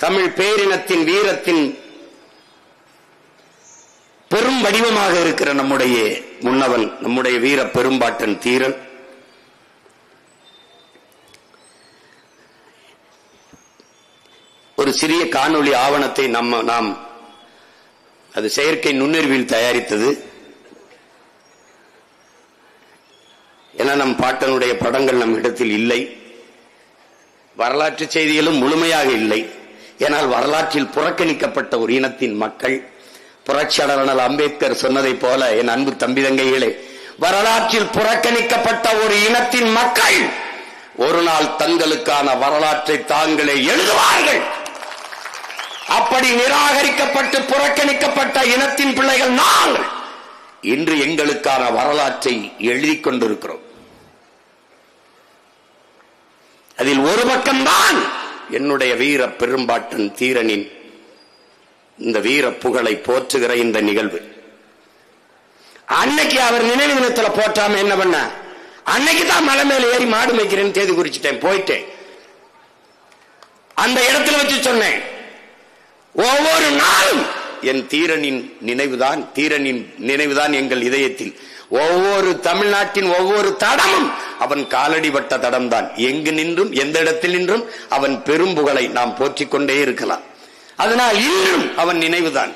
தமிழ் பேரினத்தின் வீரத்தின் பெரும் வடிவமாக இருக்கிற நம்முடைய முன்னவன், நம்முடைய வீர பெரும்பாட்டன் தீரன் ஒரு சிறிய காணொளி ஆவணத்தை நாம் அது செயற்கை நுண்ணறிவில் தயாரித்தது. ஏன்னா நம் பாட்டனுடைய படங்கள் நம் இடத்தில் இல்லை, வரலாற்று செய்திகளும் முழுமையாக இல்லை. ஏனால் வரலாற்றில் புறக்கணிக்கப்பட்ட ஒரு இனத்தின் மக்கள், புரட்சியாளர் அண்ணல் அம்பேத்கர் சொன்னதை போல, என் அன்பு தம்பி தங்கைகளே, வரலாற்றில் புறக்கணிக்கப்பட்ட ஒரு இனத்தின் மக்கள் ஒரு நாள் தங்களுக்கான வரலாற்றை தாங்களே எழுதுவார்கள். அப்படி நிராகரிக்கப்பட்டு புறக்கணிக்கப்பட்ட இனத்தின் பிள்ளைகள் நாங்கள் இன்று எங்களுக்கான வரலாற்றை எழுதிக் கொண்டிருக்கிறோம். அதில் ஒரு பக்கம்தான் என்னுடைய வீர பெரும்பாட்டன் தீரனின் இந்த வீர புகழை போற்றுகிற இந்த நிகழ்வு. அன்னைக்கு அவர் நினைவு தினத்தில் போற்றாம என்ன பண்ண, அன்னைக்கு தான் மலை மேல ஏறி மாடு மேய்க்கிறேன்னு தேதி குறிச்சிட்டேன், போயிட்டேன். அந்த இடத்துல வச்சு சொன்னேன், ஒவ்வொரு நாளும் என் தீரனின் நினைவுதான் எங்கள் இதயத்தில். ஒவ்வொரு தமிழ்நாட்டின் ஒவ்வொரு தடமும் அவன் காலடிபட்ட தடம் தான். எங்கு நின்றும் எந்த இடத்தில் நின்றும் அவன் பெரும்புகழை நாம் போற்றிக் கொண்டே இருக்கலாம். அதனால் இன்றும் அவன் நினைவுதான்,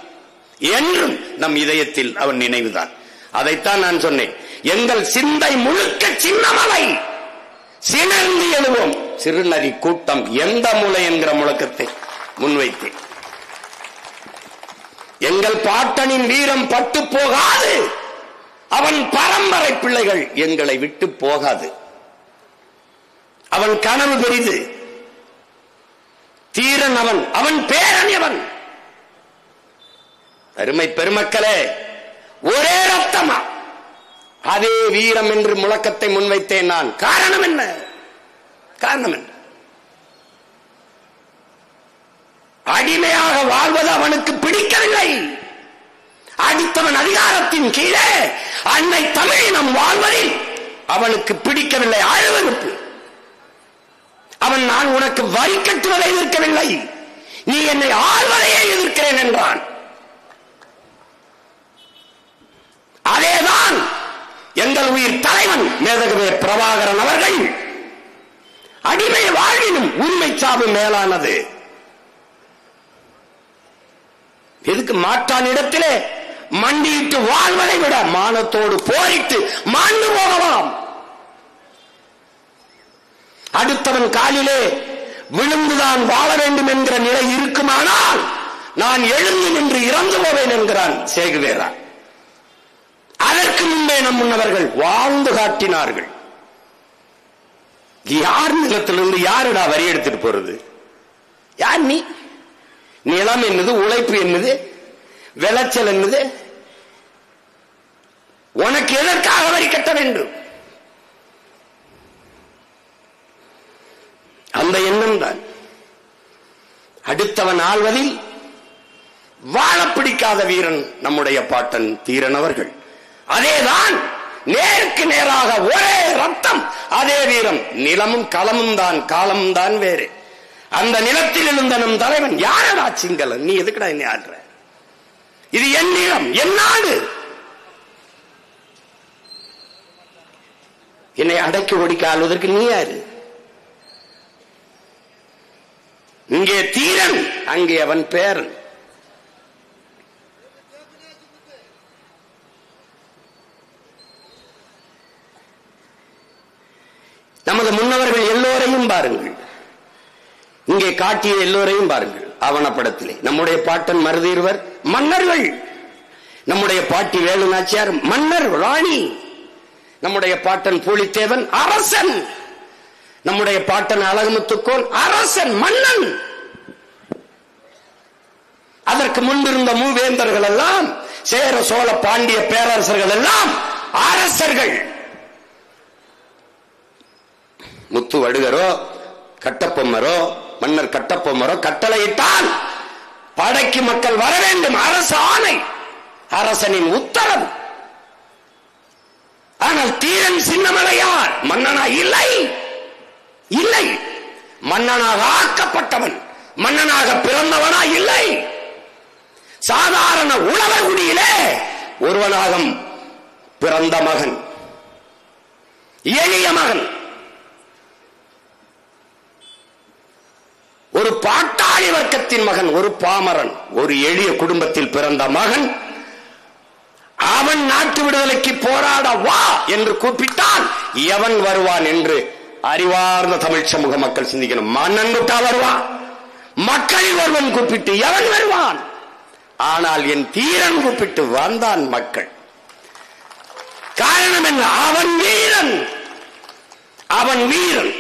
என்றும் நம் இதயத்தில் அவன் நினைவுதான். அதைத்தான் நான் சொன்னேன், எங்கள் சிந்தை முழுக்க சின்னமலை சினர்ந்து எழுவோம் சிறுநரி கூட்டம் எந்த மூலை என்கிற முழக்கத்தை முன்வைத்தேன். எங்கள் பாட்டனின் வீரம் பட்டு போகாது, அவன் பரம்பரை பிள்ளைகள் எங்களை விட்டு போகாது. அவன் கனவு பெரிது, தீரன் அவன் பேரணியவன். அருமை பெருமக்களே, ஒரே ரத்தமா அதே வீரம் என்று முழக்கத்தை முன்வைத்தேன் நான். காரணம் என்ன? அடிமையாக வாழ்வது அவனுக்கு பிடிக்கவில்லை. அடுத்தவன் அதிகாரத்தின் கீழே அன்னை தமிழினம் வாழ்வதில் அவனுக்கு பிடிக்கவில்லை. அழுவெறுப்பு. அவன் நான் உனக்கு வரி கட்டுவதை எதிர்க்கவில்லை, நீ என்னை ஆள்வதையே எதிர்க்கிறேன் என்றான். அதேதான் எங்கள் உயிர் தலைவன் மேதகவே பிரபாகரன் அவர்கள், அடிமை வாழ்வினும் உரிமை சாவு மேலானது. எதுக்கு மாற்றான் இடத்திலே மண்டியிட்டு வாழ்வதை விட மானத்தோடு போரிட்டு மாண்டு போகலாம். அடுத்தவன் காலிலே விழுந்துதான் வாழ வேண்டும் என்கிற நிலை இருக்குமானால் நான் எழுந்து நின்று இறந்து போவேன் என்கிறான் சேகுவேரா. அதற்கு முன்பே நம் முன்னவர்கள் வாழ்ந்து காட்டினார்கள். யார் நிலத்திலிருந்து யாருடா வரி எடுத்துட்டு போறது? யார் நீ? நிலம் என்னது, உழைப்பு என்னது, விளைச்சல் என்னது? உனக்கு எதற்காக வரி கட்ட வேண்டும்? அந்த எண்ணம் தான். அடுத்தவன் ஆள்வதில் வாழ பிடிக்காத வீரன் நம்முடைய பாட்டன் தீரன் அவர்கள். அதேதான் நேருக்கு நேராக ஒரே ரத்தம், அதே வீரம். நிலமும் களமும் தான், காலமும் தான் வேறு. அந்த நிலத்தில் இருந்த நம் தலைவன் யாரடா சிங்களன்? நீ எதுக்குடா என்ன ஆடுற? இது என் நிலம், என் நாடு. என்னை அடக்கி ஒடிக்க ஆள்வதற்கு நீ யாரு? இங்கே தீரன், அங்கே அவன் பேரன். நமது முன்னவர்கள் எல்லோரையும் பாருங்கள், இங்கே காட்டிய எல்லோரையும் பாருங்கள். ஆவணப்படத்திலே நம்முடைய பாட்டன் மருதீர்வர் மன்னர்கள், நம்முடைய பாட்டி வேலு நாச்சியார் மன்னர் ராணி, நம்முடைய பாட்டன் பூலித்தேவன் அரசன், நம்முடைய பாட்டன் அழகுமுத்துக்கோன் அரசன் மன்னன். அதற்கு முன்பிருந்த மூவேந்தர்கள் எல்லாம், சேர சோழ பாண்டிய பேரரசர்கள் எல்லாம் அரசர்கள். முத்து வடுகரோ கட்டப்பொம்மரோ மன்னர் கட்டப்பொம்மரோ கட்டளையிட்டால் படைக்கு மக்கள் வர வேண்டும், அரசு ஆணை, அரசனின் உத்தரவு. ஆனால் தீரன் சின்னமலையார் மன்னனா இல்லை, மன்னனாக ஆக்கப்பட்டவன், மன்னனாக பிறந்தவனா? இல்லை. சாதாரண உழவர் குடியிலே ஒருவனாக பிறந்த மகன், எளிய மகன், ஒரு பாட்டாளி வர்க்கத்தின் மகன், ஒரு பாமரன், ஒரு எளிய குடும்பத்தில் பிறந்த மகன். அவன் நாட்டு விடுதலைக்கு போராட வா என்று கூப்பிட்டால் எவன் வருவான் என்று அறிவார்ந்த தமிழ் சமூக மக்கள் சிந்திக்கணும். மன்னன் விட்டா வருவான், மக்களில் ஒருவன் கூப்பிட்டு எவன் வருவான்? ஆனால் என் தீரன் கூப்பிட்டு வந்தான் மக்கள். காரணம் என்ன? அவன் வீரன், அவன் வீரன்.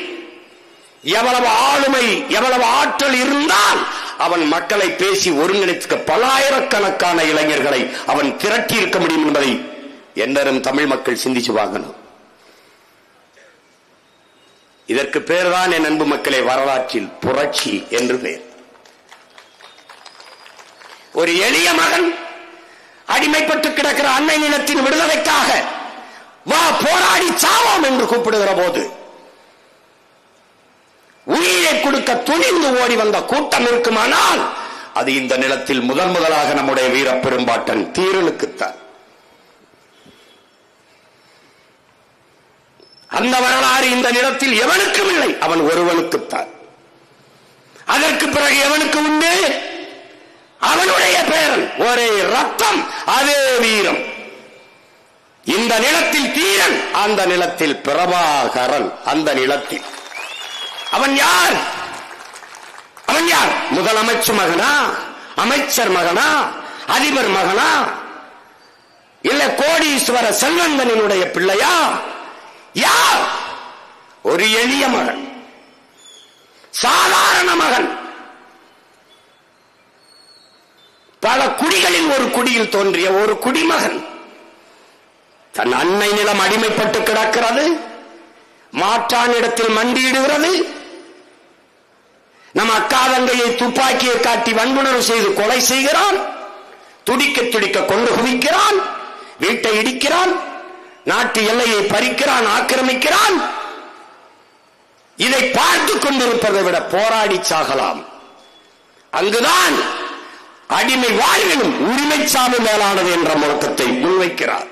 எவ்வளவு ஆளுமை, எவ்வளவு ஆற்றல் இருந்தால் அவன் மக்களை பேசி ஒருங்கிணைத்துக்க பல்லாயிரக்கணக்கான இளைஞர்களை அவன் திரட்டி இருக்க முடியும் என்பதை எல்லாரும் தமிழ் மக்கள் சிந்திச்சு வாங்கணும். இதற்கு பேர்தான் என் அன்பு மக்களே வரலாற்றில் புரட்சி என்று பெயர். ஒரு எளிய மகன் அடிமைப்பட்டு கிடக்கிற அன்னை நிலத்தின் விடுதலைக்காக வா போராடி சாவோம் என்று கூப்பிடுகிற போது உயிரை கொடுக்க துணிந்து ஓடி வந்த கூட்டம் இருக்குமானால் அது இந்த நிலத்தில் முதலாக நம்முடைய வீர பெரும்பாட்டன் தீரனுக்குத்தான். அந்த வரலாறு இந்த நிலத்தில் எவனுக்கும் இல்லை, அவன் ஒருவனுக்குத்தான். அதற்கு பிறகு எவனுக்கு உண்டு? அவனுடைய பேரன், ஒரே ரத்தம், அதே வீரம். இந்த நிலத்தில் தீரன், அந்த நிலத்தில் பிரபாகரன். அந்த நிலத்தில் அவன் யார்? அவன் யார்? முதலமைச்சர் மகனா, அமைச்சர் மகனா, அதிபர் மகனா, இல்ல கோடீஸ்வர செல்வந்தனினுடைய பிள்ளையா? யார்? ஒரு எளிய மகன், சாதாரண மகன். பல குடிகளில் ஒரு குடியில் தோன்றிய ஒரு குடிமகன். தன் அன்னை நிலம் அடிமைப்பட்டு கிடக்கிறது, மாற்றானிடத்தில் மண்டியிடுகிறது. நம் அக்காதங்கையை துப்பாக்கியை காட்டி வன்புணர்வு செய்து கொலை செய்கிறான், துடிக்க துடிக்க கொண்டு குவிக்கிறான், வீட்டை இடிக்கிறான், நாட்டு எல்லையை பறிக்கிறான், ஆக்கிரமிக்கிறான். இதை பார்த்துக் கொண்டிருப்பதை விட போராடி சாகலாம். அங்குதான் அடிமை வாழ்விலும் உரிமை சாவு மேலானது என்ற முழக்கத்தை முன்வைக்கிறார்.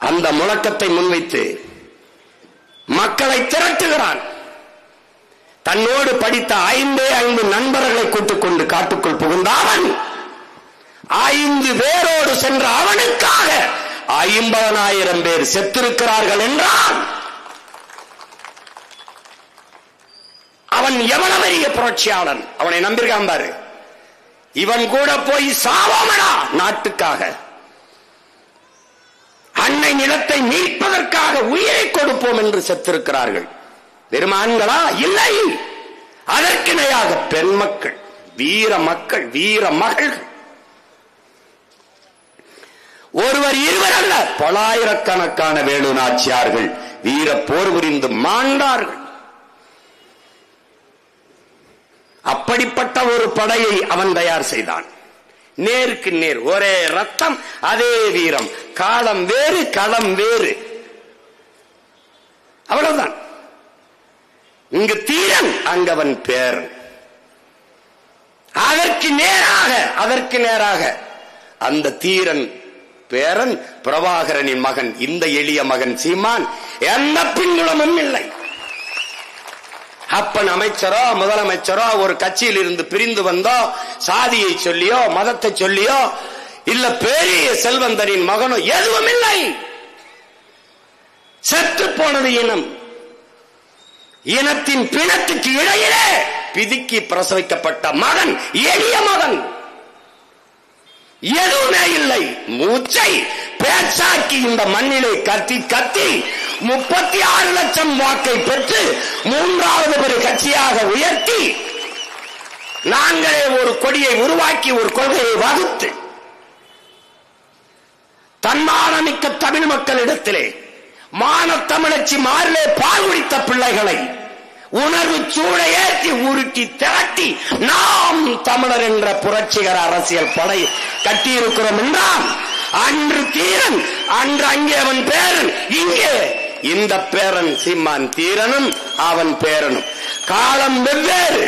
அந்த முழக்கத்தை முன்வைத்து மக்களை திரட்டுகிறான். தன்னோடு படித்த 5 நண்பர்களை கூட்டுக் கொண்டு காட்டுக்குள் புகுந்தான். 5 பேரோடு சென்ற அவனுக்காக 50,000 பேர் செத்திருக்கிறார்கள் என்றான். அவன் எவ்வளவு பெரிய புரட்சியாளன், அவனை நம்பியிருக்கான் பாரு. இவன் கூட போய் சாவோமடா நாட்டுக்காக, அன்னை நிலத்தை மீட்பதற்காக உயிரை கொடுப்போம் என்று செத்திருக்கிறார்கள். வெறும் ஆண்களா? இல்லை. அதற்கிணையாக பெண் மக்கள், வீர மக்கள், வீர மகள்கள். ஒருவர் இருவர் அல்ல, பல்லாயிரக்கணக்கான வேலு நாச்சியார்கள் வீர போர் புரிந்து மாண்டார்கள். அப்படிப்பட்ட ஒரு படையை அவன் தயார் செய்தான். நேருக்கு நேர், ஒரே ரத்தம், அதே வீரம். காலம் வேறு, களம் வேறு. அவ்வளவுதான். இங்கு தீரன், அங்கவன் பேரன். அதற்கு நேராக அந்த தீரன் பேரன் பிரபாகரனின் மகன், இந்த எளிய மகன் சீமான். எந்த பின்புலமும் இல்லை. அப்பன் அமைச்சரோ முதலமைச்சரோ ஒரு கட்சியில் இருந்து பிரிந்து வந்தோ, சாதியை சொல்லியோ மதத்தை சொல்லியோ, இல்ல பெரிய செல்வந்தனின் மகனோ எதுவும் இல்லை. செத்து போனது இனம். இனத்தின் பிணத்துக்கு இடையிலே பிதுக்கி பிரசவிக்கப்பட்ட மகன், எளிய மகன். எதுவுமே இல்லை. மூச்சை பேச்சாக்கி இந்த மண்ணிலே கத்தி 36 லட்சம் வாக்கை பெற்று 3வது பெரு கட்சியாக உயர்த்தி, நாங்களே ஒரு கொடியை உருவாக்கி ஒரு கொள்கையை வகுத்து, தன்மானமிக்க தமிழ் மக்களிடத்திலே மானத்தமிழச்சி மாறிலே பால் குடித்த பிள்ளைகளை உணர்வு சூழ ஏற்றி உருக்கி திரட்டி நாம் தமிழர் என்ற புரட்சிகர அரசியல் படை கட்டியிருக்கிறோம் என்றால், அன்று தீரன், அன்று அங்கே அவன் பேரன், இங்கே இந்த பேரன் சீமான் தீரனும் அவன் பேரனும். காலம் வெவ்வேறு,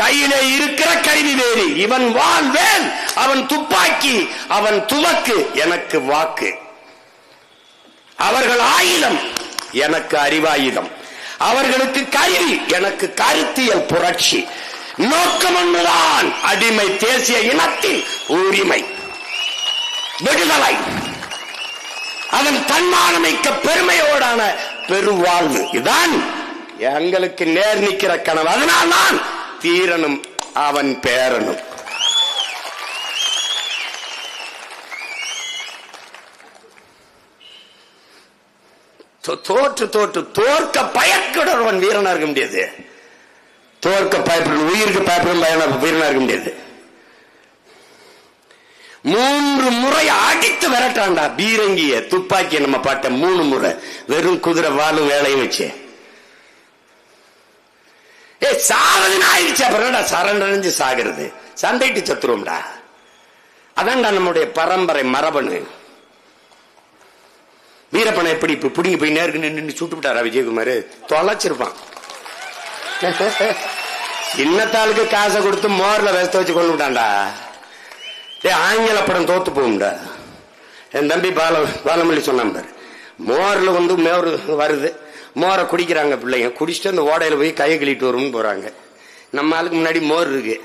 கையிலே இருக்கிற கருவி வேறு. இவன் வாழ்வேன், அவன் துப்பாக்கி, அவன் துவக்கு, எனக்கு வாக்கு. அவர்கள் ஆயுதம், எனக்கு அறிவாயுதம். அவர்களுக்கு கருவி, எனக்கு கருத்தியல் புரட்சி. நோக்கம் ஒன்றுதான், அடிமை தேசிய இனத்தின் உரிமை, விடுதலை, அதன் தன்மானமிக்க பெருமையோடான பெருவாழ்வு. இதுதான் எங்களுக்கு நேர் நிற்கிற கனவு. அதனால் நான் தீரனும் அவன் பேரனும். தோற்று தோற்று தோற்க பயப்படுறவன் வீரனா இருக்க முடியாது. தோற்க பயப்படும், உயிருக்கு பயப்படும் வீரனா இருக்க முடியாது. 3 முறை அடித்து விரட்டாண்டா பீரங்கிய துப்பாக்கிய நம்ம பாட்ட 3 முறை வெறும் குதிரை வாழும் வேலையும் வச்சு. சாவதுன்னு ஆயிடுச்சு, அப்புறம் சரண்டடைஞ்சு சாகிறது, சண்டைட்டு சத்துருவோம்டா. அதான்டா நம்முடைய பரம்பரை மரபணு. வீரப்பனை எப்படி இப்ப புடிங்கி போய் நேருக்கு நின்று சுட்டு விட்டாரா விஜயகுமார்? தொலைச்சிருப்பான். சின்னத்தாளுக்கு காசை கொடுத்து மோர்ல வேஸ்த வச்சு கொண்டு விட்டான்டா. ஆங்கில படம் தோத்து போகும்டா. என் தம்பி பாலமல்லி சொன்னான் பாரு, மோர்ல வந்து மோர் வருது, மோரை குடிக்கிறாங்க பிள்ளைங்க, குடிச்சிட்டு அந்த ஓடையில போய் கையை கழிட்டு வரும்னு போறாங்க. நம்ம ஆளுக்கு முன்னாடி மோர் இருக்கு,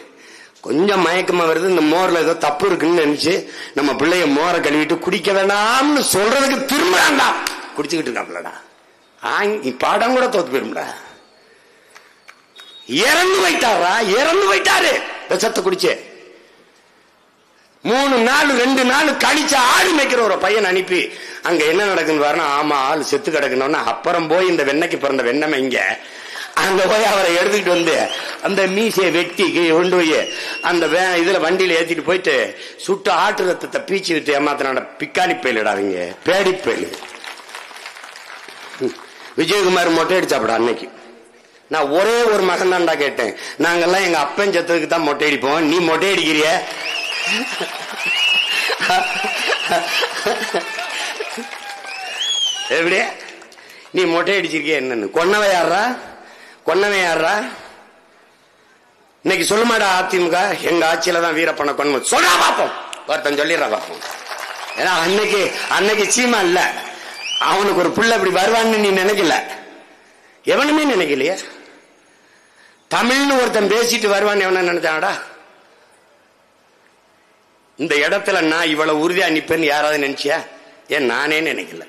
கொஞ்சம் மயக்கமா வருது, இந்த மோர்ல ஏதோ தப்பு இருக்குன்னு நினைச்சு நம்ம பிள்ளைய மோரை கழுவிட்டு குடிக்க வேணாம்னு சொல்றதுக்கு திரும்புறாண்டா, குடிச்சுக்கிட்டு இருக்காப்லடா. பாடம் கூட தோத்து போயிரும்டா. இறந்து போயிட்டாரா, இறந்து போயிட்டாரு விஷத்தை குடிச்சு. 3 நாள் 2 நாள் கழிச்ச ஆடு மேய்க்கிற ஒரு பையன் அனுப்பி அங்க என்ன நடக்குன்னு பாருன்னா, ஆமா ஆள் செத்து கிடக்கணும்னா அப்புறம் போய் இந்த வெண்ணைக்கு பிறந்த வெண்ணமை இங்க அங்க போய் அவரை எடுத்துக்கிட்டு வந்து அந்த மீசையை வெட்டி கொண்டு போய் அந்த இதுல வண்டியில ஏத்திட்டு போயிட்டு சுட்டு ஆட்டு ரத்தத்தை பீச்சு விட்டு ஏமாத்தினாட பிக்காளி பயிலிடாதீங்க, பேடி பயிலு. விஜயகுமார் மொட்டை அடிச்சாப்படா அன்னைக்கு. நான் ஒரே ஒரு மகன் தான்டா கேட்டேன், நாங்கெல்லாம் எங்க அப்பன் செத்ததுக்கு தான் மொட்டை அடிப்போம், நீ மொட்டை அடிக்கிறிய? எப்படி நீ மொட்டை அடிச்சிருக்கிய? என்னன்னு கொன்னவன் யாரா? கொன்னவன் யாரா? இன்னைக்கு சொல்லுமாடா அதிமுக எங்க ஆட்சியில தான் வீரப்பனை கொன்ன சொல்றா பாப்போம், ஒருத்தன் சொல்லிடுறா பாப்போம். ஏன்னா அன்னைக்கு சீமா இல்ல, அவனுக்கு ஒரு புள்ள இப்படி வருவான்னு நீ நினைக்கல, எவனுமே நினைக்கலையே. தமிழ்னு ஒருத்தன் பேசிட்டு வருவான்னு எவன நினைச்சாடா? இந்த இடத்துல நான் இவ்வளவு உறுதியா நிப்பேன்னு யாராவது நினைச்சியா? ஏன் நானே நினைக்கல.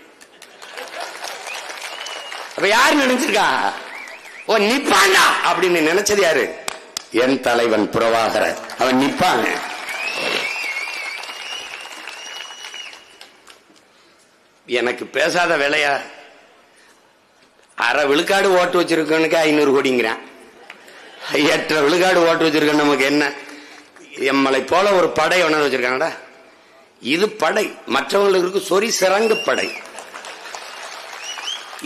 அப்ப யாரு நினைச்சிருக்கா? ஓ நிப்பாண்டா அப்படின்னு நினைச்சது யாரு? என் தலைவன் பிரபாகர. அவன் நிப்பாங்க. எனக்கு பேசாத வேலையா? அரை விழுக்காடு ஓட்டு வச்சிருக்கனுக்கு 500 கோடிங்கிறான். 8 விழுக்காடு ஓட்டு வச்சிருக்க நமக்கு என்ன? எம்மலை போல ஒரு படை ஒன்று வச்சிருக்காங்கடா. இது படை, மற்றவங்களுக்கு சொறி சிறங்கு படை.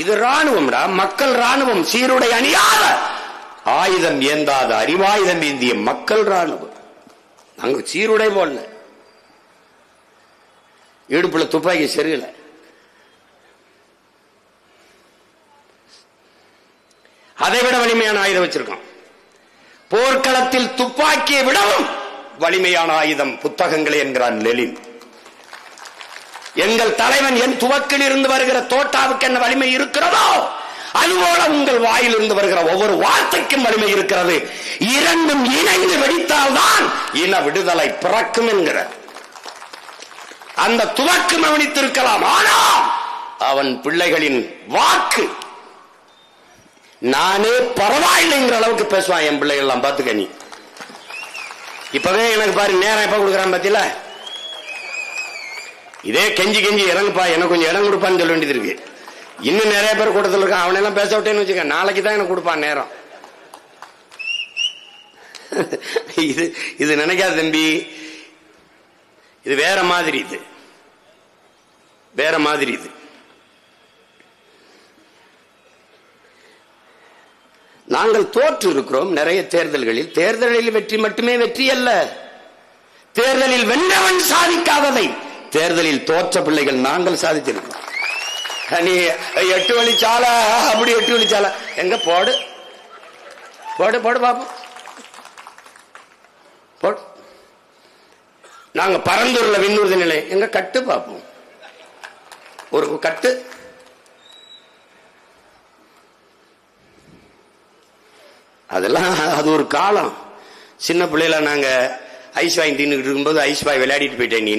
இது ராணுவம்டா, மக்கள் ராணுவம், சீருடை அணியாத, ஆயுதம் ஏந்தாத, அறிவாயுதம் ஏந்திய மக்கள் ராணுவம். நாங்க சீருடை போடல, இடுப்புல துப்பாக்கி செருகல. அதை விட வலிமையான ஆயுதம் வச்சிருக்கோம். போர்க்களத்தில் துப்பாக்கியை விடவும் வலிமையான ஆயுதம் புத்தகங்களே என்கிறான் லெனின். எங்கள் தலைவன் என் துவக்கில் இருந்து வருகிற தோட்டாவுக்கு என்ன வலிமை இருக்கிறதோ அதுபோல உங்கள் வாயில் இருந்து வருகிற ஒவ்வொரு வார்த்தைக்கும் வலிமை இருக்கிறது. இரண்டும் இணைந்து வெடித்தால்தான் இன விடுதலை பிறக்கும் என்கிற அந்த துவக்கு கவனித்திருக்கலாம். ஆனால் அவன் பிள்ளைகளின் வாக்கு நானே பரவாயில்லைங்கிற அளவுக்கு பேசுவான். என் பிள்ளைகள் எல்லாம் பாத்துக்க. நீ இப்பவே எனக்கு பாரு நேரம் எப்ப கொடுக்குறான் பாத்தீங்களா? இதே கெஞ்சி கெஞ்சி இறங்குப்பா, எனக்கு கொஞ்சம் இடம் கொடுப்பான்னு சொல்ல வேண்டியது இருக்கு. இன்னும் நிறைய பேர் கூட்டத்தில் இருக்கான், அவனெல்லாம் பேச விட்டேன்னு வச்சுக்க, நாளைக்கு தான் எனக்கு கொடுப்பான் நேரம். இது நினைக்காத தம்பி, இது வேற மாதிரி. இது வேற மாதிரி. இது நாங்கள் தோற்று இருக்கிறோம் நிறைய தேர்தல்களில். தேர்தலில் வெற்றி மட்டுமே வெற்றி அல்ல. தேர்தலில் வென்றவன் சாதிக்காததை தேர்தலில் தோற்ற பிள்ளைகள் நாங்கள் சாதித்திருக்கிறோம். நீ 8 வழிச்சாலை அப்படி 8 வழிச்சாலை எங்க போடு போடு போடு பாப்போம் போடு. நாங்க பரந்தூர்ல விண்ணூர்தி நிலை எங்க கட்டு பாப்போம், ஒரு கட்டு. அதெல்லாம் அது ஒரு காலம். சின்ன பிள்ளைல நாங்க ஐஸ் வாங்கி தின்னுக்கிட்டு இருக்கும்போது ஐஸ் வாய் விளையாடிட்டு போயிட்டேன். நீ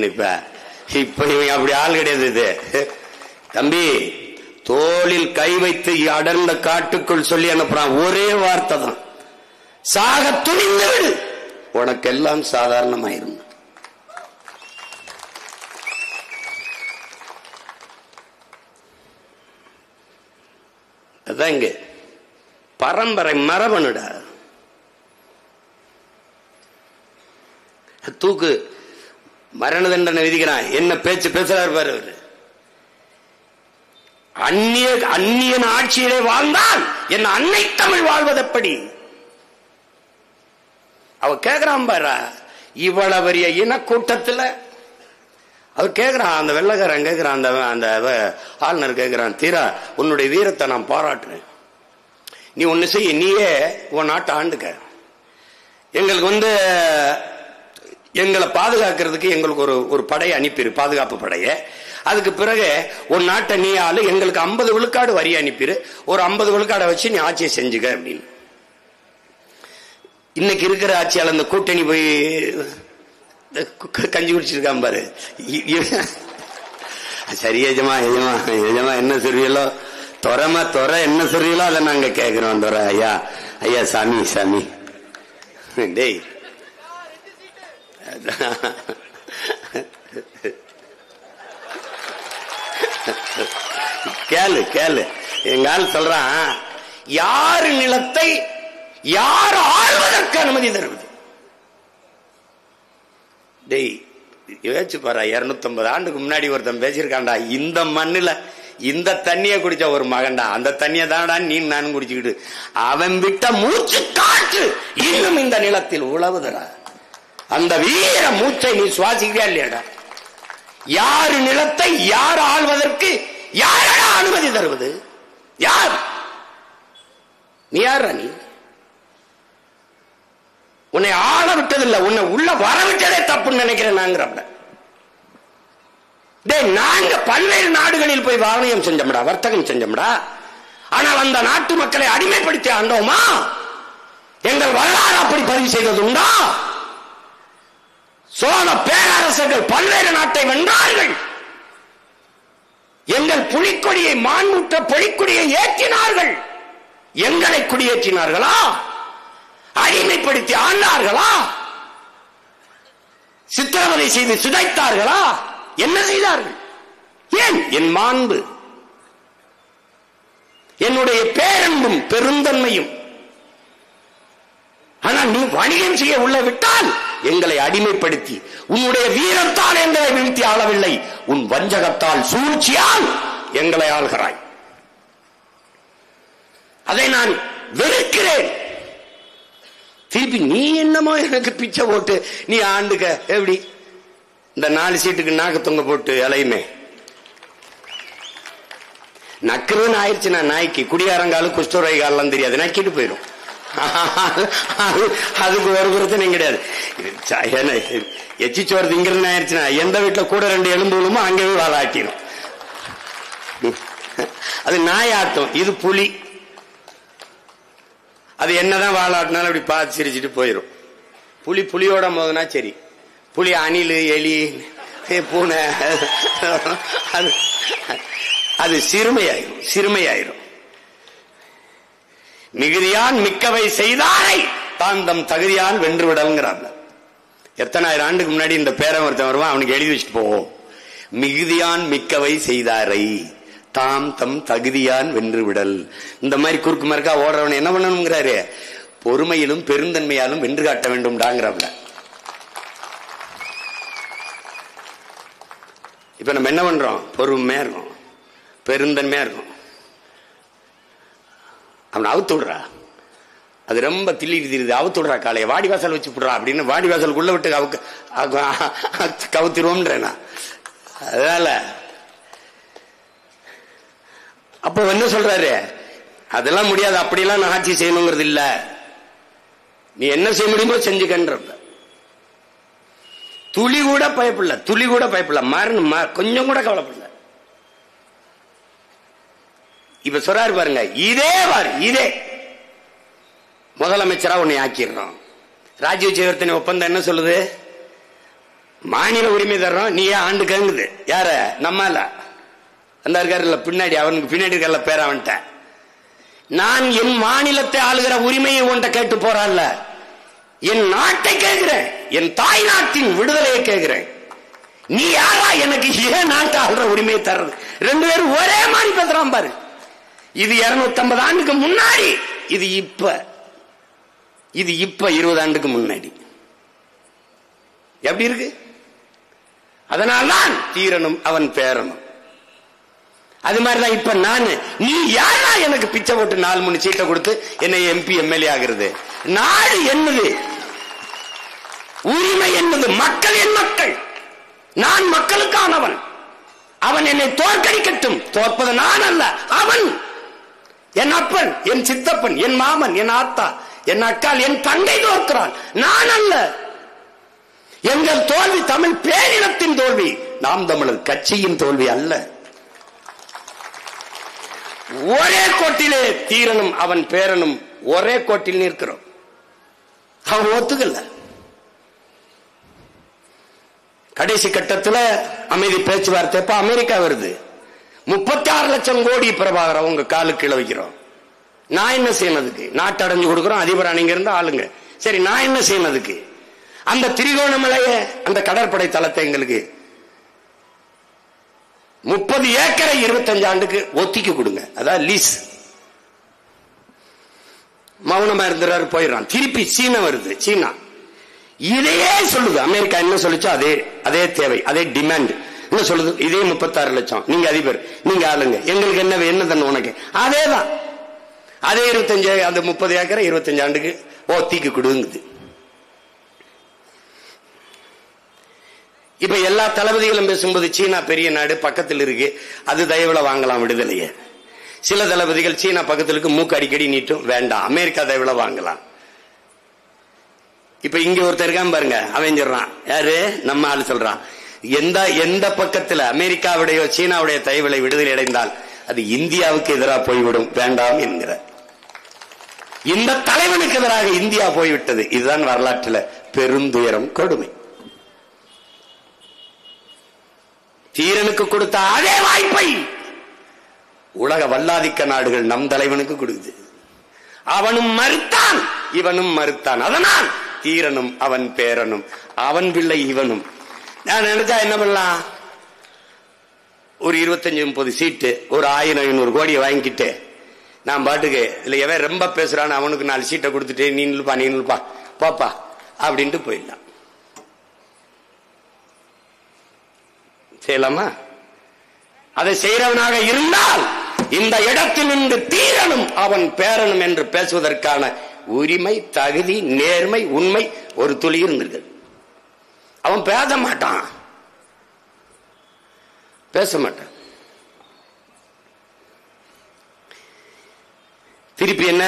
இப்ப இவன் அப்படி ஆள் கிடையாது. இது தம்பி தோளில் கை வைத்து அடர்ந்த காட்டுக்குள் சொல்லி அனுப்புறான். ஒரே வார்த்தை தான், சாக துணிந்து விடு, உனக்கெல்லாம் சாதாரணமாயிரும். அதான் இங்க பரம்பரை மரபணுடா. தூக்கு மரண தண்டனை விதிக்கிறான். என்ன பேச்சு பேசுறாரு பாரு அவரு. அந்நியன் ஆட்சியிலே வாழ்ந்தால் என் அன்னை தமிழ் வாழ்வதெப்படி? அவ கேக்குறான் பாரா, இவ்வளவு பெரிய இனக்கூட்டத்தில் அவர் கேட்கிறான். அந்த வெள்ளக்காரன் கேட்கிறான், அந்த ஆளுநர் கேட்கிறான், தீரா உன்னுடைய வீரத்தை நான் பாராட்டுறேன், நீ ஒண்ணு செய்ய, நீயே உன் நாட்டை ஆண்டுக்க, எங்களுக்கு எங்களை பாதுகாக்கிறதுக்கு எங்களுக்கு ஒரு படையை அனுப்பிடு, பாதுகாப்பு படையை. அதுக்கு பிறகு ஒரு நாட்டை நீ ஆளு, எங்களுக்கு 50 விழுக்காடு வரி அனுப்பிடு, ஒரு 50 விழுக்காடை வச்சு நீ ஆட்சியை செஞ்சுக்க அப்படின்னு. இன்னைக்கு இருக்கிற ஆட்சியாளர் அந்த கூட்டணி போய் கஞ்சி குடிச்சிருக்கான் பாரு. சரி எஜமா எஜமா எஜமா என்ன சொல்றீங்களோ, தொற என்ன சொல்றீங்களோ அதை நாங்க கேட்கிறோம். தொற ஐயா ஐயா சாமி சாமி டேய் கேளு கேளு. எங்க ஆள் சொல்றான், யாரு நிலத்தை யார் ஆள்வதற்கு அனுமதி தருவது? டேய் யோசிச்சு பாரு, 250 ஆண்டுக்கு முன்னாடி ஒருத்தன் பேசியிருக்காண்டா, இந்த மண்ணுல இந்த தண்ணிய குடிச்ச ஒரு மகன்டா, அந்த தண்ணிய தான்டா நீ நானும் குடிச்சுக்கிட்டு, அவன் விட்ட மூச்சு காற்று இன்னும் இந்த நிலத்தில் உழவுதடா. அந்த வீர மூச்சை நீ சுவாசிக்கிறியா இல்லையாடா? யாரு நிலத்தை யார் ஆள்வதற்கு யாரடா அனுமதி தருவது? யார்? நீ யாரா? நீ உன்னை ஆள விட்டதில்லை, உன்னை உள்ள வர விட்டதே தப்புன்னு நினைக்கிறேன். நாங்க பல்வேறு நாடுகளில் போய் வாணியம் செஞ்சோம்டா, வர்த்தகம் செஞ்சோம்டா. ஆனால் அந்த நாட்டு மக்களை அடிமைப்படுத்தி ஆண்டோமா? எங்கள் வரலாறு அப்படி பதிவு செய்தது உண்டா? சோழ பேரரசர்கள் பல்வேறு நாட்டை வென்றார்கள். எங்கள் புலிக்கொடியை, மாண்புற்ற புலிக்கொடியை ஏற்றினார்கள். எங்களை குடியேற்றினார்களா? அடிமைப்படுத்தி ஆண்டார்களா? சித்திரவதை செய்து சிதைத்தார்களா? என்ன செய்தார்கள்? ஏன்? என் மாண்பு, என்னுடைய பேரன்பும் பெருந்தன்மையும். ஆனால் நீ வணிகம் செய்ய உள்ள விட்டால் எங்களை அடிமைப்படுத்தி, உன்னுடைய வீரத்தால் எங்களை வீழ்த்தி ஆளவில்லை, உன் வஞ்சகத்தால் சூழ்ச்சியால் எங்களை ஆள்கிறாய். அதை நான் வெறுக்கிறேன். திருப்பி நீ என்னமோ எனக்கு பிச்சை போட்டு நீ ஆண்டுக்க எப்படி? இந்த 4 சீட்டுக்கு நாக்கு தொங்க போட்டு அலையுமே நக்குன்னு ஆயிடுச்சுன்னா நாய்க்கு, குடியாரங்காலும் குஷ்டரோகிகாலாம் தெரியாது, நக்கிட்டு போயிடும். அதுக்கு ஒரு பிரச்சனையும் கிடையாது. எச்சிச்சோறு திங்கிறது ஆயிடுச்சுன்னா எந்த வீட்டுல கூட 2 எலும்பு விழுமோ அங்கேயே வாழாட்டிடும். அது நாய் ஆட்டம், இது புலி. அது என்னதான் வாழாட்டினாலும் அப்படி பார்த்து சிரிச்சுட்டு போயிடும். புலியோட மோதுனா சரி, புலி அணில் எலி பூனை அது சிறுமையாயிரும். மிகுதியான் மிக்கவை செய்தாரை தாந்தம் தகுதியால் வென்றுவிடல்ங்கிறாங்க. எத்தனை ஆண்டுக்கு முன்னாடி இந்த பேரன் ஒருத்தன் வருவான், அவனுக்கு எழுதி வச்சுட்டு போவோம், மிகுதியான் மிக்கவை செய்தாரை தாம் தம் தகுதியான் வென்று விடல். இந்த மாதிரி குறுக்கு மறுக்கா ஓடுறவன் என்ன பண்ணணுங்கிறாரு? பொறுமையிலும் பெருந்தன்மையாலும் வென்று காட்ட வேண்டும்டாங்கிறவங்க. இப்ப நம்ம என்ன பண்றோம்? பொறுமையா இருக்கும், பெருந்தன்மையா இருக்கும். அவனை அவுத்து விடுறா, அது ரொம்ப திரியுது, அவுத்து விடுறா, காலையை வாடி வாசல் வச்சு விடுறா அப்படின்னு வாடி வாசலுக்குள்ள விட்டு கவுத்திருவோம்ன்றேனா. அதனால அப்ப என்ன சொல்றாரு, அதெல்லாம் முடியாது, அப்படிலாம் நான் ஆட்சி செய்யணுங்கிறது இல்ல, நீ என்ன செய்ய முடியுமோ செஞ்சுக்கன்ற. துளி கூட பயப்படல, துளி கூட பயப்படல, மரணம் கொஞ்சம் கூட கவலைப்படல. இப்ப சொல்றாரு பாருங்க, இதே முதலமைச்சரா உன்னை ஆக்கிடுறோம். ராஜீவ் ஜெயவர்தனை ஒப்பந்தம் என்ன சொல்லுது, மாநில உரிமை தர்றோம், நீ ஏன் ஆண்டு கேங்குது. யார? நம்மால அந்த இருக்காருல்ல பின்னாடி, அவனுக்கு பின்னாடி இருக்கல பேர அவன்ட்ட, நான் என் மாநிலத்தை ஆளுகிற உரிமையை உன்ட்ட கேட்டு போறான்ல, என் நாட்டை கேட்கிறேன், என் தாய் நாட்டின் விடுதலையை கேட்கிறேன். நீ யாரா எனக்கு ஏன் நாட்டை ஆளுற உரிமையை தர்றது? ரெண்டு பேரும் ஒரே மாதிரி பேசுறான் பாரு. இது 250 ஆண்டுக்கு முன்னாடி, இது இப்ப 20 ஆண்டுக்கு முன்னாடி. எப்படி இருக்கு? அதனால்தான் தீரனும் அவன் பேரனும். அது மாதிரிதான் இப்ப நானு, நீ யாரா எனக்கு பிச்சை போட்டு 4-3 சீட்டை கொடுத்து என்னை MP MLA ஆகிறது? நாடு என்னது, உரிமை என்னது, மக்கள் என் மக்கள், நான் மக்களுக்கானவன். அவன் என்னை தோற்கடிக்கட்டும், தோற்பது நான் அல்ல அவன். என் அப்பன், என் சித்தப்பன், என் மாமன், என் ஆத்தா, என் அக்கால், என் தங்கை தோற்கிறான், நான் அல்ல. எங்கள் தோல்வி தமிழ் பேரினத்தின் தோல்வி, நாம் தமிழர் கட்சியின் தோல்வி அல்ல. ஒரே கோட்டிலே தீரனும் அவன் பேரனும் ஒரே கோட்டில் நிற்கிறோம். அவன் ஒத்துக்கல. கடைசி கட்டத்தில் அமைதி பேச்சுவார்த்தை இப்ப அமெரிக்கா வருது. 36 லட்சம் கோடி பிரபாகர் உங்க காலுக்கு கீழே வைக்கிறோம். நான் என்ன செய்யறதுக்கு? நாட்டு அடைஞ்சு கொடுக்கிறோம், அதிபர் அணிங்க இருந்து ஆளுங்க. சரி, நான் என்ன செய்யறதுக்கு? அந்த திரிகோணமலைய அந்த கடற்படை தளத்தை எங்களுக்கு 30 ஏக்கரை 25 ஆண்டுக்கு ஒத்திக்கு கொடுங்க, அதான் லீஸ். மௌனமா இருந்தாரு, போயிடறான். திருப்பி சீனா வருது. சீனா இதையே சொல்லுது. அமெரிக்கா என்ன சொல்லுச்சோ அதே தேவை, அதே டிமாண்ட் என்ன சொல்லுது? இதே 36 லட்சம், நீங்க அதிபர், நீங்க ஆளுங்க, எங்களுக்கு என்ன தண்ணு உனக்கு? அதேதான், அதே 25, அந்த 30 ஏக்கரை 25 ஆண்டுக்கு ஒத்திக்கு கொடுங்குது. இப்ப எல்லா தளபதிகளும் பேசும்போது சீனா பெரிய நாடு பக்கத்தில் இருக்கு, அது தயவுல வாங்கலாம் விடுதலையே. சில தளபதிகள் சீனா பக்கத்தில் இருக்கு, மூக்கு அடிக்கடி நீட்டும், வேண்டாம் அமெரிக்கா தயவுல வாங்கலாம். இப்ப இங்க ஒருத்தர் இருக்கான் பாருங்க, அவன் சொல்றான், யாரு? நம்ம ஆளு சொல்றான், எந்த பக்கத்துல அமெரிக்காவுடைய சீனாவுடைய தயவுலை விடுதலை அடைந்தால் அது இந்தியாவுக்கு எதிராக போய்விடும், வேண்டாம் என்கிற இந்த தலைவனுக்கு எதிராக இந்தியா போய்விட்டது. இதுதான் வரலாற்றில் பெருந்துயரம், கொடுமை. தீரனுக்கு கொடுத்த அதே வாய்ப்பை உலக வல்லாதிக்க நாடுகள் நம் தலைவனுக்கு கொடுக்குது. அவனும் மறுத்தான், இவனும் மறுத்தான். அதனால் தீரனும் அவன் பேரனும், அவன் பிள்ளை இவனும். நான் நினைச்சா என்ன பண்ணலாம், ஒரு 25-30 சீட்டு, ஒரு 1000-500 கோடியை வாங்கிட்டு நான் பாட்டுக்கு இல்ல, எவன் ரொம்ப பேசுறான்னு அவனுக்கு 4 சீட்டை கொடுத்துட்டு நீ நில்பா பாப்பா அப்படின்ட்டு போயிடலாம். செய்யலாமா? அதை செய்யறவனாக இருந்தால் இந்த இடத்தில் நின்று தீரனும் அவன் பேரனும் என்று பேசுவதற்கான உரிமை, தகுதி, நேர்மை, உண்மை ஒரு துளி இருந்திருக்கு. அவன் பேச மாட்டான். திருப்பி என்ன,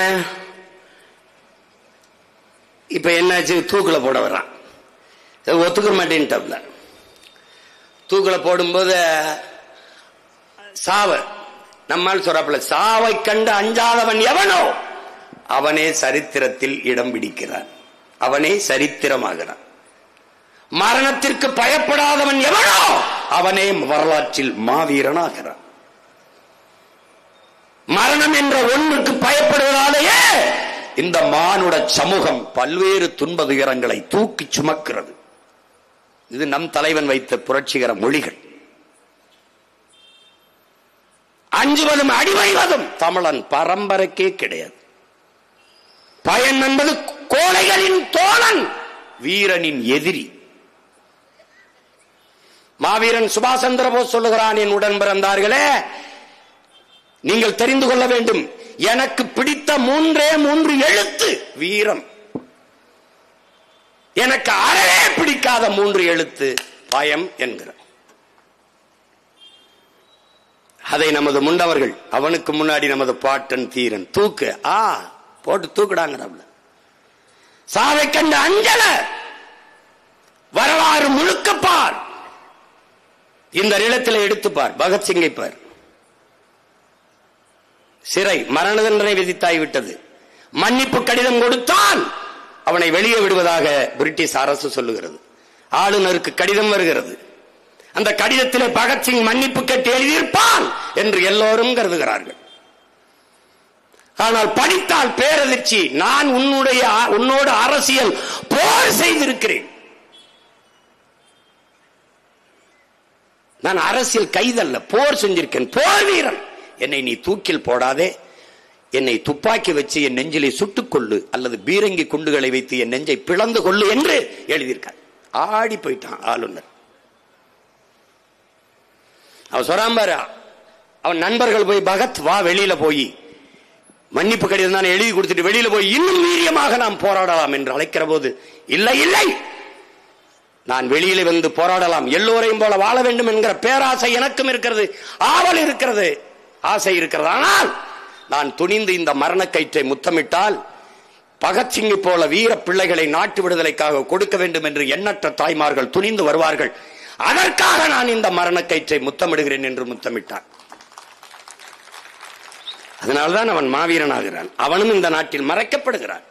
இப்ப என்னாச்சு, தூக்குல போட வர்றான். ஒத்துக்க மாட்டேன்ட்டாப்ல. தூக்குல போடும்போது சாவ நம்மால் சொல்றாப்புல, சாவை கண்டு அஞ்சாதவன் எவனோ அவனே சரித்திரத்தில் இடம் பிடிக்கிறான், அவனே சரித்திரமாகிறான். மரணத்திற்கு பயப்படாதவன் எவனோ அவனே வரலாற்றில் மாவீரனாகிறான். மரணம் என்ற ஒன்றுக்கு பயப்படுவதாலேயே இந்த மானுட சமூகம் பல்வேறு துன்ப துயரங்களை தூக்கி சுமக்கிறது. இது நம் தலைவன் வைத்த புரட்சிகர மொழிகள். அஞ்சுவதும் அடிமைவதும் தமிழன் பரம்பரைக்கே கிடையாது. பயன் என்பது கோழைகளின் தோழன், வீரனின் எதிரி. மாவீரன் சுபாஷ் சந்திர போஸ் சொல்லுகிறான், என் உடன் பிறந்தார்களே, நீங்கள் தெரிந்து கொள்ள வேண்டும், எனக்கு பிடித்த 3 எழுத்து வீரம். எனக்கு அறவே பிடிக்காத 3 எழுத்து பயம் என்கிற. அதை நமது முண்டவர்கள், அவனுக்கு முன்னாடி நமது பாட்டன் தீரன் தூக்கு போட்டு தூக்குடாங்கிறாப்ல. சாவை கண்ட அஞ்சல வரலாறு முழுக்கப்பார், இந்த நிலத்தில் எடுத்துப்பார். பகத்சிங்கை பார், சிறை மரண தண்டனை விதித்தாய்விட்டது. மன்னிப்பு கடிதம் கொடுத்தான், அவனை வெளியே விடுவதாக பிரிட்டிஷ் அரசு சொல்லுகிறது. ஆளுநருக்கு கடிதம் வருகிறது. அந்த கடிதத்திலே பகத்சிங் மன்னிப்பு கேட்டு எழுதியிருப்பான் என்று எல்லோரும் கருதுகிறார்கள். ஆனால் படித்தால் பேரதிர்ச்சி. நான் உன்னோடு அரசியல் போர் செய்திருக்கிறேன். நான் அரசியல் கைதல்ல, போர் செஞ்சிருக்கேன், போர் வீரன். என்னை நீ தூக்கில் போடாதே, என்னை துப்பாக்கி வச்சு என் நெஞ்சிலை சுட்டுக் கொள்ளு அல்லது பீரங்கி குண்டுகளை வைத்து என் நெஞ்சை பிளந்து கொள்ளு என்று எழுதியிருக்கார். ஆடி போயிட்டான் ஆளுநர். அவன் சொல்றான் பாரு, அவன் நண்பர்கள் போய் பகத் வா வெளியில போய் மன்னிப்பு கடிதம் தான் எழுதி கொடுத்துட்டு வெளியில போய் இன்னும் வீரியமாக நாம் போராடலாம் என்று அழைக்கிற போது, இல்லை இல்லை, நான் வெளியில வந்து போராடலாம், எல்லோரையும் போல வாழ வேண்டும் என்கிற பேராசை எனக்கும் இருக்கிறது, ஆவல் இருக்கிறது, ஆசை இருக்கிறது. ஆனால் நான் துணிந்து இந்த மரணக்கயிற்றை முத்தமிட்டால் பகத்சிங்கை போல வீர பிள்ளைகளை நாட்டு விடுதலைக்காக கொடுக்க வேண்டும் என்று எண்ணற்ற தாய்மார்கள் துணிந்து வருவார்கள். அதற்காக நான் இந்த மரணக்கயிற்றை முத்தமிடுகிறேன் என்று முத்தமிட்டான். அதனால்தான் அவன் மாவீரனாகிறான். அவனும் இந்த நாட்டில் மறைக்கப்படுகிறான்.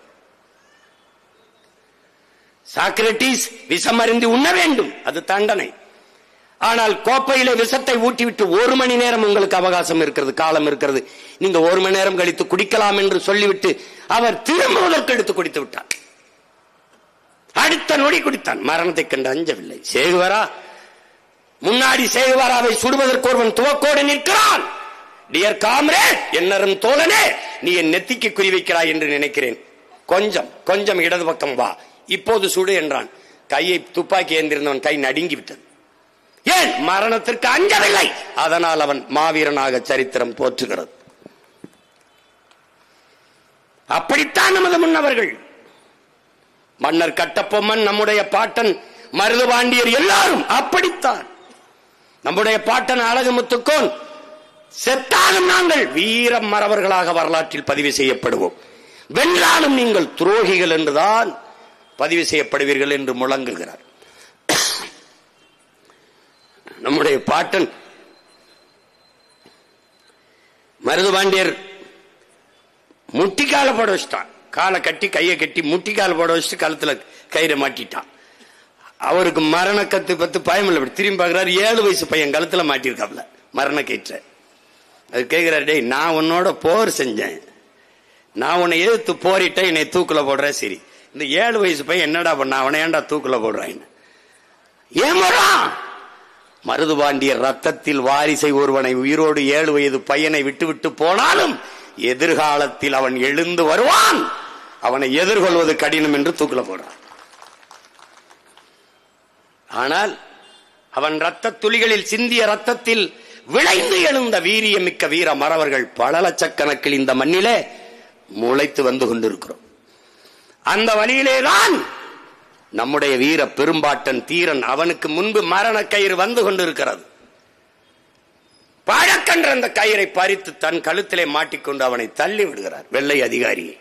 சாக்ரட்டிஸ் விஷம் அருந்தி உண்ண வேண்டும், அது தண்டனை. ஆனால் கோப்பையிலே விஷத்தை ஊட்டிவிட்டு 1 மணி நேரம் உங்களுக்கு அவகாசம் இருக்கிறது, காலம் இருக்கிறது, நீங்க 1 மணி நேரம் கழித்து குடிக்கலாம் என்று சொல்லிவிட்டு அவர் திரும்புவதற்கு எடுத்து குடித்து விட்டார். அடுத்த நொடி குடித்தான். மரணத்தை கண்டு அஞ்சவில்லை. சேகுவரா முன்னாடி சேகுவராவை சுடுவதற்கு ஒருவன் துவக்கோடு நிற்கிறான். டியர் காம்ரேட், என்னரும் தோழனே, நீ என் நெத்திக்கு குறி வைக்கிறாய் என்று நினைக்கிறேன், கொஞ்சம் இடது பக்கம் வா, இப்போது சுடு என்றான். கையை துப்பாக்கி ஏந்திருந்தவன் கை நடுங்கி விட்டது. ஏன்? மரணத்திற்கு அஞ்சவில்லை. அதனால் அவன் மாவீரனாக சரித்திரம் போற்றுகிறது. அப்படித்தான் நமது முன்னவர்கள். மன்னர் கட்டபொம்மன், நம்முடைய பாட்டன் மருதுபாண்டியர் எல்லாரும் அப்படித்தான். நம்முடைய பாட்டன் அழகுமுத்துக்கோன், செத்தாலும் நாங்கள் வீர மறவர்களாக வரலாற்றில் பதிவு செய்யப்படுவோம், வென்றாலும் நீங்கள் துரோகிகள் என்றுதான் பதிவு செய்யப்படுவீர்கள் என்று முழங்குகிறார். நம்முடைய பாட்டன் மருதுபாண்டியர் முட்டிக்கால போட வச்சுட்டான். காலை கட்டி கையை கட்டி முட்டிக்கால போட வச்சுட்டு கழுத்துல கயிறை மாட்டிட்டான். அவருக்கு மரண கத்து பத்து பயம் இல்லை. திரும்பி பார்க்கிறார், 7 வயசு பையன் கழுத்துல மாட்டிருக்காப்ல மரண கயிற்ற. அது கேட்கிறார், டேய் நான் உன்னோட போர் செஞ்சேன், நான் உன்னை எதிர்த்து போரிட்ட, என்னை தூக்குல போடுற. சரி, இந்த 7 வயசு பையன் என்னடா பண்ண, அவனை ஏன்டா தூக்குல போடுறான்? ஏன் போறான்? மருதுபாண்டியர் ரத்தத்தில் வாரிசை ஒருவனை உயிரோடு 7 வயது பையனை விட்டுவிட்டு போனாலும் எதிர்காலத்தில் அவன் எழுந்து வருவான், அவனை எதிர்கொள்வது கடினம் என்று தூக்குல போடுறான். ஆனால் அவன் ரத்த துளிகளில் சிந்திய ரத்தத்தில் விளைந்து எழுந்த வீரியமிக்க வீர மறவர்கள் பல லட்சக்கணக்கில் இந்த மண்ணிலே முளைத்து வந்து கொண்டிருக்கிறோம். அந்த வழியிலேதான் நம்முடைய வீர பெரும்பாட்டன் தீரன், அவனுக்கு முன்பு மரண கயிறு வந்து கொண்டிருக்கிறது. பழக்கென்ற அந்த கயிறை பறித்து தன் கழுத்திலே மாட்டிக்கொண்டு அவனை தள்ளி விடுகிறார் வெள்ளை அதிகாரியை.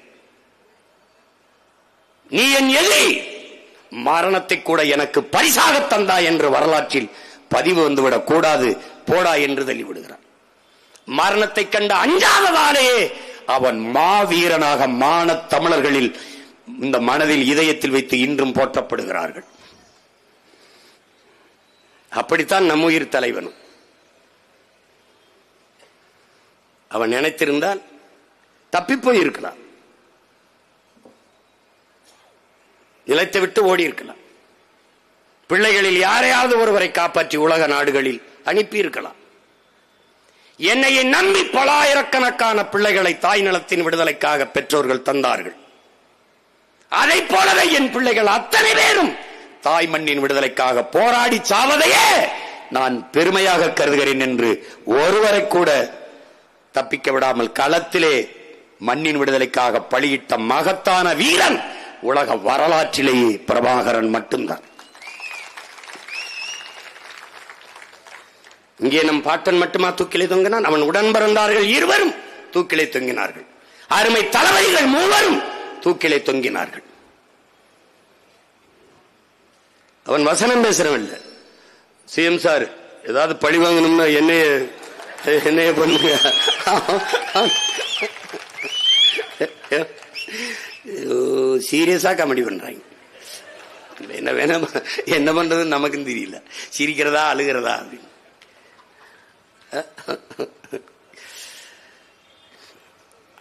நீ என் எதிரி, மரணத்தை கூட எனக்கு பரிசாக தந்தா என்று வரலாற்றில் பதிவு வந்துவிடக் கூடாது, போடா என்று தள்ளிவிடுகிறார். மரணத்தை கண்ட அஞ்சாததாலேயே அவன் மாவீரனாக மான தமிழர்களில் இந்த மனதில் இதயத்தில் வைத்து இன்றும் போற்றப்படுகிறார்கள். அப்படித்தான் நம் உயிர் தலைவனும். அவன் நினைத்திருந்தால் தப்பிப்போய் இருக்கலாம், நிலைத்து விட்டு ஓடி இருக்கலாம், பிள்ளைகளில் யாரையாவது ஒருவரை காப்பாற்றி உலக நாடுகளில் அனுப்பி இருக்கலாம். என்னையை நம்பி பல ஆயிரக்கணக்கான பிள்ளைகளை தாய் நிலத்தின் விடுதலைக்காக பெற்றோர்கள் தந்தார்கள். அதை போலவே என் பிள்ளைகள் அத்தனை பேரும் தாய் மண்ணின் விடுதலைக்காக போராடி சாவதையே நான் பெருமையாக கருதுகிறேன் என்று ஒருவரை கூட தப்பிக்க விடாமல் களத்திலே மண்ணின் விடுதலைக்காக பலியிட்ட மகத்தான வீரன் உலக வரலாற்றிலேயே பிரபாகரன் மட்டும்தான். இங்கே நம் பாட்டன் மட்டுமா தூக்கிலே தொங்கினான்? அவன் உடன் பிறந்தார்கள் இருவரும் தூக்கிலே தொங்கினார்கள். அருமை தளபதிகள் மூவரும் தூக்கிலே தொங்கினார்கள். அவன் வசனம் பேசுறவன் இல்ல. சிஎம் சார் ஏதாவது பழி வாங்கணும்னா என்னைய பண்ணுங்க. சீரியஸா காமெடி பண்றாங்க. என்ன வேணா என்ன பண்றது நமக்கு தெரியல. சிரிக்கிறதா அழுகிறதா அப்படின்னு.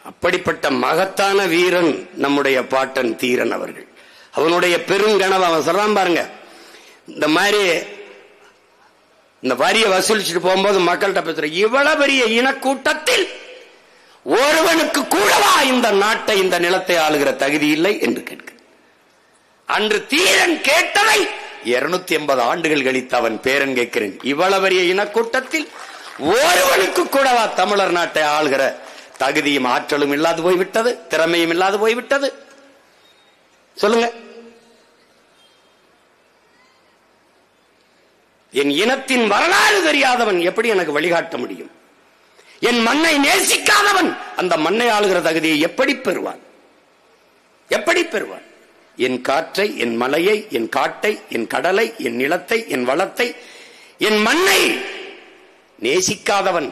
அப்படிப்பட்ட மகத்தான வீரன் நம்முடைய பாட்டன் தீரன் அவர்கள். அவனுடைய பெருங்கனவு அவன் சொல்றான் பாருங்க. இந்த மாதிரி இந்த வரியை வசூலிச்சுட்டு போகும்போது மக்கள்கிட்ட பேசுற, இவ்வளவு பெரிய இனக்கூட்டத்தில் ஒருவனுக்கு கூடவா இந்த நாட்டை இந்த நிலத்தை ஆளுகிற தகுதி இல்லை என்று கேட்க. அன்று தீரன் கேட்டதை 280 ஆண்டுகள் கழித்து அவன் பேரன் கேட்கிறேன். இவ்வளவு பெரிய இனக்கூட்டத்தில் ஒருவனுக்கு கூடவா தமிழர் நாட்டை ஆளுகிற தகுதியும் ஆற்றலும் இல்லாது போய்விட்டது, திறமையும் இல்லாது போய்விட்டது? சொல்லுங்க. என் இனத்தின் வரலாறு தெரியாதவன் எப்படி எனக்கு வழிகாட்ட முடியும்? என் மண்ணை நேசிக்காதவன் அந்த மண்ணை ஆளுகிற தகுதியை எப்படி பெறுவான்? எப்படி பெறுவான்? என் காற்றை, என் மலையை, என் காட்டை, என் கடலை, என் நிலத்தை, என் வளத்தை, என் மண்ணை நேசிக்காதவன்,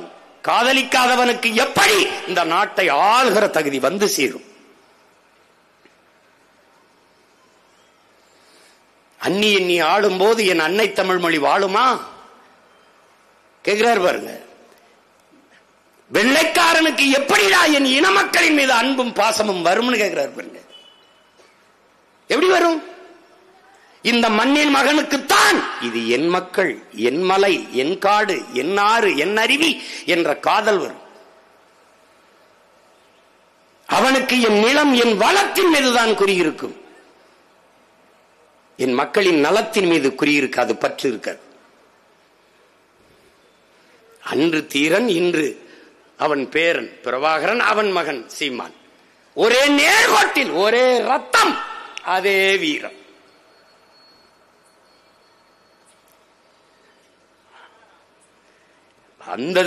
காதலிக்காதவனுக்கு எப்படி இந்த நாட்டை ஆளுகிற தகுதி வந்து சேரும்? அன்னி எண்ணி ஆளும் போது என் அன்னை தமிழ் மொழி வாழுமா கேட்கிறார் பாருங்க. வெள்ளைக்காரனுக்கு எப்படிடா என் இன மக்களின் மீது அன்பும் பாசமும் வரும்னு கேட்கிறார் பாருங்க. எப்படி வரும்? இந்த மண்ணின் மகனுக்குத்தான் இது என் மக்கள், என் மலை, என் காடு, என் ஆறு, என் அருவி என்ற காதல் வரும். அவனுக்கு என் நிலம், என் வளத்தின் மீதுதான் குறியிருக்கும். என் மக்களின் நலத்தின் மீது குறியிருக்காது, பற்று இருக்காது. அன்று தீரன், இன்று அவன் பேரன் பிரபாகரன், அவன் மகன் சீமான். ஒரே நேர்கோட்டில், ஒரே ரத்தம், அதே வீரம். அந்த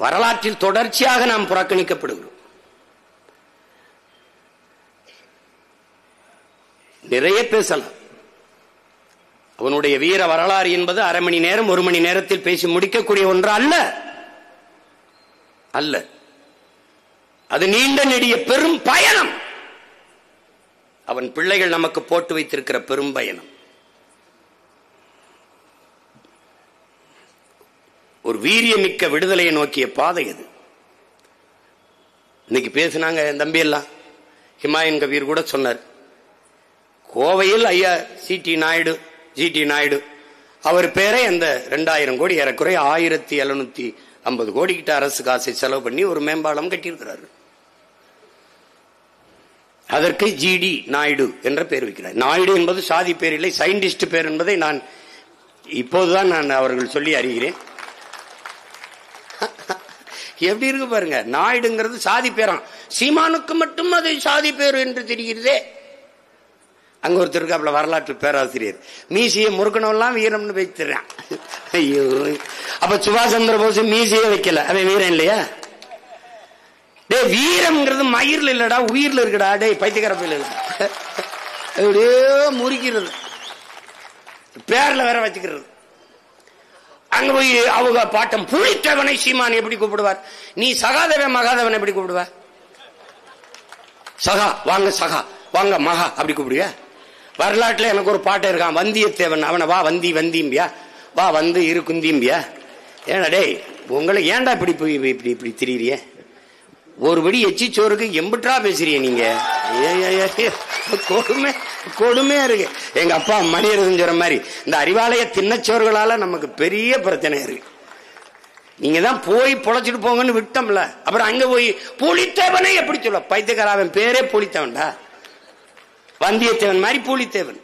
வரலாற்றில் தொடர்ச்சியாக நாம் புறக்கணிக்கப்படுகிறோம். நிறைய பேசலாம். அவனுடைய வீர வரலாறு என்பது அரை மணி நேரம், 1 மணி நேரத்தில் பேசி முடிக்கக்கூடிய ஒன்று அல்ல. அல்ல, அது நீண்ட நெடிய பெரும் பயணம். அவன் பிள்ளைகள் நமக்கு போட்டு வைத்திருக்கிற பெரும் பயணம். ஒரு வீரியமிக்க விடுதலையை நோக்கிய பாதை அது. இன்னைக்கு பேசினாங்க தம்பி எல்லாம். ஹிமாயன் கபீர் கூட சொன்னார், கோவையில் ஐயா ஜிடி நாயுடு அவர் பேரை அந்த 2000 கோடி, ஏறக்குறைய 1750 கோடி கிட்ட அரசு காசை செலவு பண்ணி ஒரு மேம்பாலம் கட்டியிருக்கிறார். அதற்கு ஜிடி நாயுடு என்ற பெயர் வைக்கிறார். நாயுடு என்பது சாதி பேர் இல்லை, சயின்டிஸ்ட் பேர் என்பதை நான் இப்போதுதான் அவர்கள் சொல்லி அறிகிறேன். எப்படி இருக்கு பாருங்க. நாயுடுங்கிறது சாதி பேராம். சீமானுக்கு மட்டும் அது சாதி பேர் என்று தெரிகிறதே. அங்க ஒருத்தருக்கு அப்படி வரலாற்று பேராசிரியர் மீசியை முறுக்கணவெல்லாம் வீரம்னு வைத்துறான். ஐயோ, அப்ப சுபாஷ் சந்திர போஸ் மீசியே வைக்கல, அவன் வீரம் இல்லையா? டே, வீரம்ங்கிறது மயிர்ல இல்லடா, உயிர்ல இருக்குடா. டே பைத்தியக்கார பையில அப்படியே முறிக்கிறது, பேர்ல வேற வச்சுக்கிறது. அங்க போய் அவங்க பாட்டம் புலித்தேவனை சீமான் எப்படி கூப்பிடுவார்? நீ சகாதேவன் மகாதேவன் எப்படி கூப்பிடுவ? சகா வாங்க, சகா வாங்க, மகா அப்படி கூப்பிடுவ? வரலாற்றுல எனக்கு ஒரு பாட்டு இருக்கான், வந்தியத்தேவன். அவனை வா வந்தி வந்திம்பியா, வா வந்து இரு குந்திம்பியா. ஏன்னா டே, உங்களை ஏன்டா இப்படி இப்படி இப்படி திரியிறிய? ஒருபடி எச்சி சோறுக்கு எம்பிட்டா பேசுறிய நீங்க? கொடுமையா இருக்கு. எங்க அப்பா மணியரசன் சொல்ற மாதிரி இந்த அறிவாலய தின்னச்சோறுகளால நமக்கு பெரிய பிரச்சனை இருக்கு. நீங்க தான் போய் பொழைச்சிட்டு போங்கன்னு விட்டோம்ல, அப்புறம் அங்க போய் புலித்தேவனை எப்படி சொல்ல? பைத்தியக்காரன் பேரே புலித்தேவன்டா, வந்தியத்தேவன் மாதிரி புலித்தேவன்.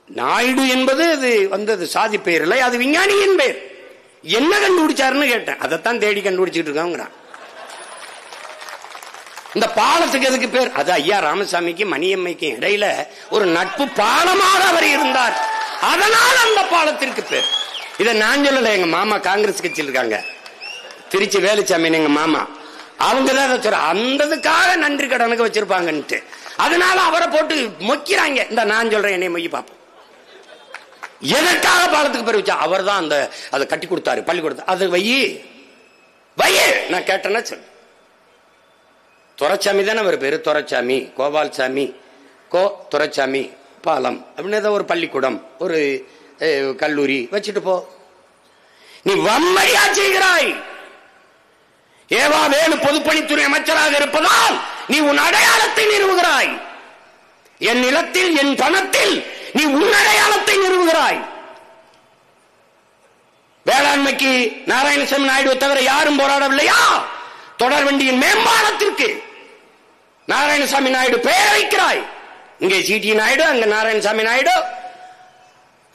நாயுடு என்பது அது வந்தது சாதி பெயர் இல்லை, அது விஞ்ஞானியின் பெயர். என்ன கண்டுபிடிச்சாருன்னு கேட்டேன். அதைத்தான் தேடி கண்டுபிடிச்சிட்டு இருக்காங்க. இந்த பாலத்துக்கு எதுக்கு பேர்? அது ஐயா ராமசாமிக்கு மணியம்மைக்கு இடையில ஒரு நட்பு பாலமாக அவர் இருந்தார், அதனால் அந்த பாலத்திற்கு பேர். இதை நான் சொல்லல, எங்க மாமா காங்கிரஸ் கட்சியில் இருக்காங்க, திருச்சி வேலுச்சாமி எங்க மாமா, அவங்கதான் அந்ததுக்காக நன்றி கடனுக்கு வச்சிருப்பாங்கன்ட்டு, அதனால அவரை போட்டு மொக்கிறாங்க. இந்த நான் சொல்றேன், என்னை மொய்ய பார்ப்போம். எதற்காக பாலத்துக்கு பேர் வச்சா? அவர் தான் அந்த அதை கட்டி கொடுத்தாரு பள்ளிக்கூடத்தை. அது வையி நான் கேட்டேன்னா சொல்லு. துரைச்சாமி தானே அவர் பேரு, துரைச்சாமி, கோபால்சாமி, துரைச்சாமி பாலம் அப்படின்னு ஏதோ ஒரு பள்ளிக்கூடம், ஒரு கல்லூரி வச்சுட்டு போ. நீ வன்மையா செய்கிறாய். ஏவா வேலு பொதுப்பணித்துறை அமைச்சராக இருப்பதால் நீ உன் அடையாளத்தை நிறுவுகிறாய். என் நிலத்தில், என் பணத்தில் நீ உன் அடையாளத்தை நிறுவுகிறாய். வேளாண்மைக்கு நாராயணசாமி நாயுடு தவிர யாரும் போராடவில்லையா? தொடர் வண்டியின் மேம்பாலத்திற்கு நாராயணசாமி நாயுடு பெயர் வைக்கிறாய். இங்கே சிடி நாயுடு, அங்க நாராயணசாமி நாயுடு.